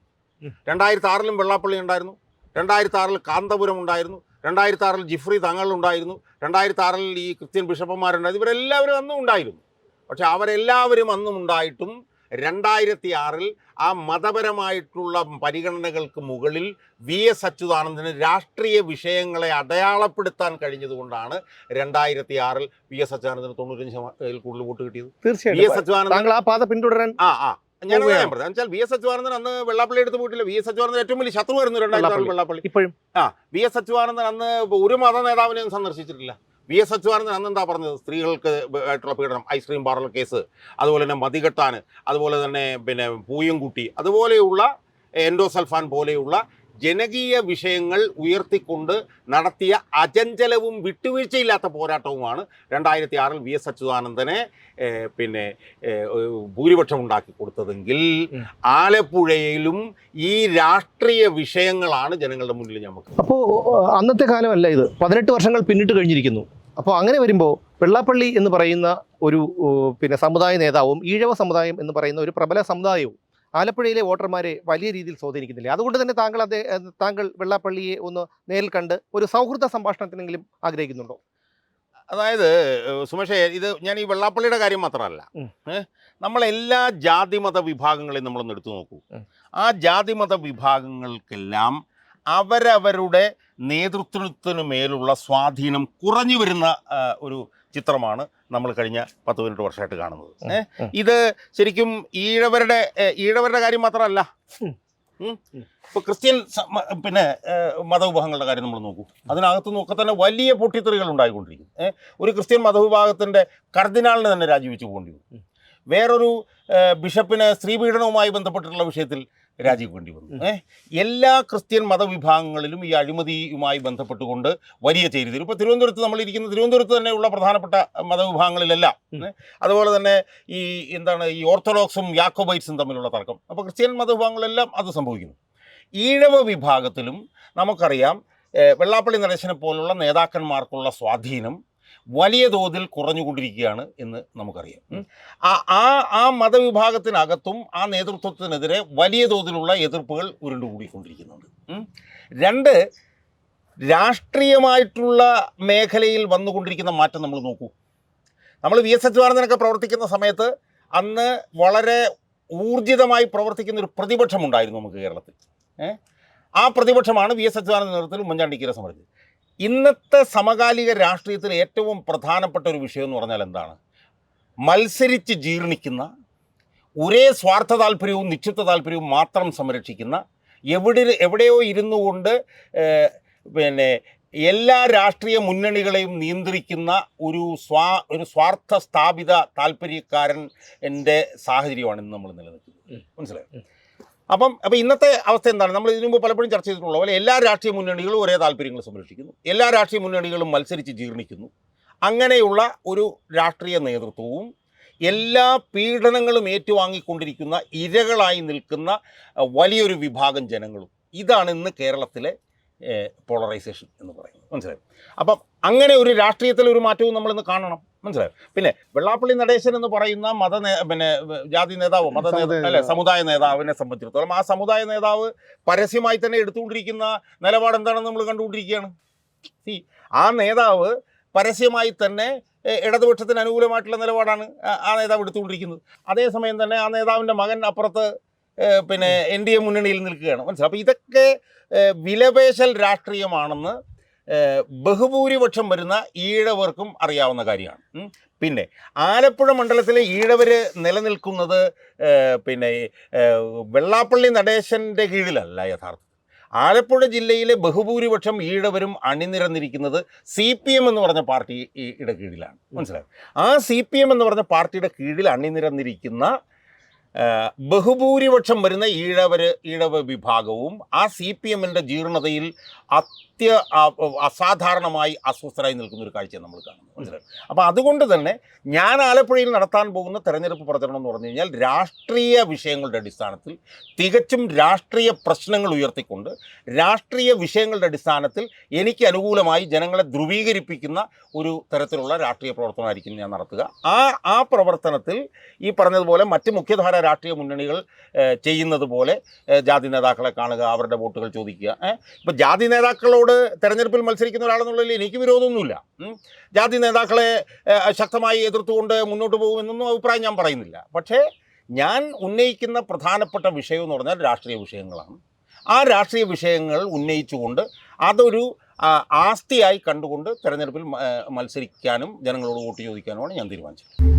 2006 വെള്ളാപ്പള്ളി ഉണ്ടായിരുന്നു, 2006 കാന്തപുരം ഉണ്ടായിരുന്നു, 2006 ജിഫ്രി തങ്ങളുണ്ടായിരുന്നു, 2006 ഈ ക്രിസ്ത്യൻ ബിഷപ്പന്മാരുണ്ടായിരുന്നു. ഇവരെല്ലാവരും അന്നും ഉണ്ടായിരുന്നു. പക്ഷെ അവരെല്ലാവരും അന്നും ഉണ്ടായിട്ടും 2006 ആ മതപരമായിട്ടുള്ള പരിഗണനകൾക്ക് മുകളിൽ VS അച്യുതാനന്ദന് രാഷ്ട്രീയ വിഷയങ്ങളെ അടയാളപ്പെടുത്താൻ കഴിഞ്ഞതുകൊണ്ടാണ് 2006 VS അച്യുതാനന്ദന് 95% കൂടുതൽ വോട്ട് കിട്ടിയത്. തീർച്ചയായും VS അച്യുതാനന്ദൻ ആ പാത പിന്തുടരാൻ ഞാൻ പറയാൻ പറഞ്ഞത് വെച്ചാൽ VS അച്യുതാനന്ദൻ അന്ന് വെള്ളാപ്പള്ളി എടുത്ത് പോയിട്ടില്ല. VS അച്യുതാനന്ദൻ ഏറ്റവും വലിയ ശത്രുവായിരുന്നു 2006 വെള്ളാപ്പള്ളി. ഇപ്പോഴും VS അച്യുതാനന്ദൻ അന്ന് ഒരു മത നേതാവിനെയും സന്ദർശിച്ചിട്ടില്ല. VS അച്യുതാനന്ദൻ അന്ന് എന്താ പറഞ്ഞത്? സ്ത്രീകൾക്ക് ആയിട്ടുള്ള പീഡനം, ഐസ്ക്രീം പാർലർ കേസ്, അതുപോലെ തന്നെ മതികെട്ടാൻ, അതുപോലെ തന്നെ പിന്നെ പൂയംകുട്ടി, അതുപോലെയുള്ള എൻഡോസൾഫാൻ പോലെയുള്ള ജനകീയ വിഷയങ്ങൾ ഉയർത്തിക്കൊണ്ട് നടത്തിയ അചഞ്ചലവും വിട്ടുവീഴ്ചയില്ലാത്ത പോരാട്ടവുമാണ് 2006 VS അച്യുതാനന്ദനെ പിന്നെ ഭൂരിപക്ഷം ഉണ്ടാക്കി കൊടുത്തതെങ്കിൽ ആലപ്പുഴയിലും ഈ രാഷ്ട്രീയ വിഷയങ്ങളാണ് ജനങ്ങളുടെ മുന്നിൽ നമുക്ക്. അപ്പോൾ അന്നത്തെ കാലമല്ല ഇത്, 18 വർഷങ്ങൾ പിന്നിട്ട് കഴിഞ്ഞിരിക്കുന്നു. അപ്പോൾ അങ്ങനെ വരുമ്പോൾ വെള്ളാപ്പള്ളി എന്ന് പറയുന്ന ഒരു പിന്നെ സമുദായ നേതാവും ഈഴവ സമുദായം എന്ന് പറയുന്ന ഒരു പ്രബല സമുദായവും ആലപ്പുഴയിലെ വോട്ടർമാരെ വലിയ രീതിയിൽ സ്വാധീനിക്കുന്നില്ല. അതുകൊണ്ട് തന്നെ താങ്കൾ വെള്ളാപ്പള്ളിയെ ഒന്ന് നേരിൽ കണ്ട് ഒരു സൗഹൃദ സംഭാഷണത്തിനെങ്കിലും ആഗ്രഹിക്കുന്നുണ്ടോ? അതായത് സുമേഷേ, ഇത് ഞാൻ ഈ വെള്ളാപ്പള്ളിയുടെ കാര്യം മാത്രമല്ല, നമ്മളെല്ലാ ജാതിമത വിഭാഗങ്ങളെയും നമ്മളൊന്ന് എടുത്തു നോക്കൂ. ആ ജാതിമത വിഭാഗങ്ങൾക്കെല്ലാം അവരവരുടെ നേതൃത്വത്തിനു മേലുള്ള സ്വാധീനം കുറഞ്ഞു വരുന്ന ഒരു ചിത്രമാണ് നമ്മൾ കഴിഞ്ഞ 10-15 വർഷമായിട്ട് കാണുന്നത്. ഇത് ശരിക്കും ഈഴവരുടെ കാര്യം മാത്രമല്ല. ഇപ്പോൾ ക്രിസ്ത്യൻ പിന്നെ മതവിഭാഗങ്ങളുടെ കാര്യം നമ്മൾ നോക്കൂ. അതിനകത്ത് നോക്കെ തന്നെ വലിയ പൊട്ടിത്തെറികൾ ഉണ്ടായിക്കൊണ്ടിരിക്കുന്നു. ഒരു ക്രിസ്ത്യൻ മതവിഭാഗത്തിൻ്റെ കർദിനാളിന് തന്നെ രാജിവെച്ച് പോകേണ്ടി വന്നു. വേറൊരു ബിഷപ്പിന് സ്ത്രീപീഡനവുമായി ബന്ധപ്പെട്ടിട്ടുള്ള വിഷയത്തിൽ രാജിവെക്കേണ്ടി വന്നു. എല്ലാ ക്രിസ്ത്യൻ മതവിഭാഗങ്ങളിലും ഈ അഴിമതിയുമായി ബന്ധപ്പെട്ടുകൊണ്ട് വലിയ ചേരിതിരിവ്. ഇപ്പോൾ തിരുവനന്തപുരത്ത് തന്നെയുള്ള പ്രധാനപ്പെട്ട മതവിഭാഗങ്ങളിലെല്ലാം, അതുപോലെ തന്നെ ഈ ഓർത്തഡോക്സും യാക്കോബൈറ്റ്സും തമ്മിലുള്ള തർക്കം. അപ്പോൾ ക്രിസ്ത്യൻ മതവിഭാഗങ്ങളെല്ലാം അത് സംഭവിക്കുന്നു. ഈഴവ വിഭാഗത്തിലും നമുക്കറിയാം വെള്ളാപ്പള്ളി നടേശനെ പോലുള്ള നേതാക്കന്മാർക്കുള്ള സ്വാധീനം വലിയ തോതിൽ കുറഞ്ഞുകൊണ്ടിരിക്കുകയാണ് എന്ന് നമുക്കറിയാം. ആ മതവിഭാഗത്തിനകത്തും ആ നേതൃത്വത്തിനെതിരെ വലിയ തോതിലുള്ള എതിർപ്പുകൾ ഉരുണ്ടുകൂടിക്കൊണ്ടിരിക്കുന്നുണ്ട്. 2, രാഷ്ട്രീയമായിട്ടുള്ള മേഖലയിൽ വന്നുകൊണ്ടിരിക്കുന്ന മാറ്റം നമ്മൾ നോക്കൂ. നമ്മൾ VS അച്യുതാനന്ദനൊക്കെ പ്രവർത്തിക്കുന്ന സമയത്ത് അന്ന് വളരെ ഊർജിതമായി പ്രവർത്തിക്കുന്ന ഒരു പ്രതിപക്ഷമുണ്ടായിരുന്നു നമുക്ക് കേരളത്തിൽ. ആ പ്രതിപക്ഷമാണ് VS അച്യുതാനന്ദൻ്റെ നേതൃത്വത്തിൽ ഉമ്മൻചാണ്ടിക്കെതിരെ സമരം. ഇന്നത്തെ സമകാലിക രാഷ്ട്രീയത്തിൽ ഏറ്റവും പ്രധാനപ്പെട്ട ഒരു വിഷയം എന്ന് പറഞ്ഞാൽ എന്താണ്? മത്സരിച്ച് ജീർണിക്കുന്ന, ഒരേ സ്വാർത്ഥ താല്പര്യവും നിക്ഷിപ്ത താല്പര്യവും മാത്രം സംരക്ഷിക്കുന്ന, എവിടെയോ ഇരുന്നു കൊണ്ട് പിന്നെ എല്ലാ രാഷ്ട്രീയ മുന്നണികളെയും നിയന്ത്രിക്കുന്ന ഒരു സ്വാർത്ഥ സ്ഥാപിത താല്പര്യക്കാരൻ്റെ സാഹചര്യമാണ് ഇന്ന് നമ്മൾ നിലനിൽക്കുന്നത്. മനസ്സിലായോ? അപ്പം ഇന്നത്തെ അവസ്ഥ എന്താണ്? നമ്മൾ ഇതിനു മുമ്പ് പലപ്പോഴും ചർച്ച ചെയ്തിട്ടുള്ള പോലെ എല്ലാ രാഷ്ട്രീയ മുന്നണികളും ഒരേ താല്പര്യങ്ങൾ സംരക്ഷിക്കുന്നു, എല്ലാ രാഷ്ട്രീയ മുന്നണികളും മത്സരിച്ച് ജീർണിക്കുന്നു. അങ്ങനെയുള്ള ഒരു രാഷ്ട്രീയ നേതൃത്വവും എല്ലാ പീഡനങ്ങളും ഏറ്റുവാങ്ങിക്കൊണ്ടിരിക്കുന്ന ഇരകളായി നിൽക്കുന്ന വലിയൊരു വിഭാഗം ജനങ്ങളും, ഇതാണ് ഇന്ന് കേരളത്തിലെ പോളറൈസേഷൻ എന്ന് പറയുന്നത്. മനസ്സിലായോ? അപ്പം അങ്ങനെ ഒരു രാഷ്ട്രീയത്തിലെ ഒരു മാറ്റവും നമ്മളിന്ന് കാണണം. മനസ്സിലായോ? പിന്നെ വെള്ളാപ്പള്ളി നടേശൻ എന്ന് പറയുന്ന ജാതി നേതാവ്, സമുദായ നേതാവിനെ സംബന്ധിച്ചിടത്തോളം ആ സമുദായ നേതാവ് പരസ്യമായി തന്നെ എടുത്തുകൊണ്ടിരിക്കുന്ന നിലപാട് എന്താണെന്ന് നമ്മൾ കണ്ടുകൊണ്ടിരിക്കുകയാണ്. ആ നേതാവ് പരസ്യമായി തന്നെ ഇടതുപക്ഷത്തിന് അനുകൂലമായിട്ടുള്ള നിലപാടാണ് ആ നേതാവ് എടുത്തുകൊണ്ടിരിക്കുന്നത്. അതേസമയം തന്നെ ആ നേതാവിൻ്റെ മകൻ അപ്പുറത്ത് പിന്നെ NDA മുന്നണിയിൽ നിൽക്കുകയാണ്. മനസ്സിലായി. അപ്പോൾ ഇതൊക്കെ വിലപേശൽ രാഷ്ട്രീയമാണെന്ന് ബഹുഭൂരിപക്ഷം വരുന്ന ഈഴവർക്കും അറിയാവുന്ന കാര്യമാണ്. പിന്നെ ആലപ്പുഴ മണ്ഡലത്തിലെ ഈഴവർ നിലനിൽക്കുന്നത് പിന്നെ വെള്ളാപ്പള്ളി നടേശൻ്റെ കീഴിലല്ല. യഥാർത്ഥത്തിൽ ആലപ്പുഴ ജില്ലയിലെ ബഹുഭൂരിപക്ഷം ഈഴവരും അണിനിരന്നിരിക്കുന്നത് CPM എന്ന് പറഞ്ഞ പാർട്ടിയുടെ കീഴിലാണ്. മനസ്സിലായി. ആ CPM എന്ന് പറഞ്ഞ പാർട്ടിയുടെ കീഴിൽ അണിനിരന്നിരിക്കുന്ന ബഹുഭൂരിപക്ഷം വരുന്ന ഈഴവ വിഭാഗവും ആ CPMൻ്റെ ജീർണതയിൽ അസാധാരണമായി അസ്വസ്ഥരായി നിൽക്കുന്ന ഒരു കാഴ്ച നമ്മൾ കാണുന്നു. മനസ്സിലായി. അപ്പോൾ അതുകൊണ്ട് തന്നെ ഞാൻ ആലപ്പുഴയിൽ നടത്താൻ പോകുന്ന തെരഞ്ഞെടുപ്പ് പ്രചരണം എന്ന് പറഞ്ഞു കഴിഞ്ഞാൽ രാഷ്ട്രീയ വിഷയങ്ങളുടെ അടിസ്ഥാനത്തിൽ, തികച്ചും രാഷ്ട്രീയ പ്രശ്നങ്ങൾ ഉയർത്തിക്കൊണ്ട്, രാഷ്ട്രീയ വിഷയങ്ങളുടെ അടിസ്ഥാനത്തിൽ എനിക്ക് അനുകൂലമായി ജനങ്ങളെ ധ്രുവീകരിപ്പിക്കുന്ന ഒരു തരത്തിലുള്ള രാഷ്ട്രീയ പ്രവർത്തനമായിരിക്കും ഞാൻ നടത്തുക. ആ പ്രവർത്തനത്തിൽ ഈ പറഞ്ഞതുപോലെ മറ്റ് മുഖ്യധാര രാഷ്ട്രീയ മുന്നണികൾ ചെയ്യുന്നത് പോലെ ജാതി നേതാക്കളെ കാണുക, അവരുടെ വോട്ടുകൾ ചോദിക്കുക. ഇപ്പോൾ ജാതി നേതാക്കളോട് തെരഞ്ഞെടുപ്പിൽ മത്സരിക്കുന്ന ഒരാളെന്നുള്ളതിൽ എനിക്ക് വിരോധമൊന്നുമില്ല. ജാതി നേതാക്കളെ ശക്തമായി എതിർത്തുകൊണ്ട് മുന്നോട്ട് പോകുമെന്നൊന്നും അഭിപ്രായം ഞാൻ പറയുന്നില്ല. പക്ഷേ ഞാൻ ഉന്നയിക്കുന്ന പ്രധാനപ്പെട്ട വിഷയം എന്ന് പറഞ്ഞാൽ രാഷ്ട്രീയ വിഷയങ്ങളാണ്. ആ രാഷ്ട്രീയ വിഷയങ്ങൾ ഉന്നയിച്ചുകൊണ്ട് അതൊരു ആസ്തിയായി കണ്ടുകൊണ്ട് തെരഞ്ഞെടുപ്പിൽ മത്സരിക്കാനും ജനങ്ങളോട് വോട്ട് ചോദിക്കാനുമാണ് ഞാൻ തീരുമാനിച്ചത്.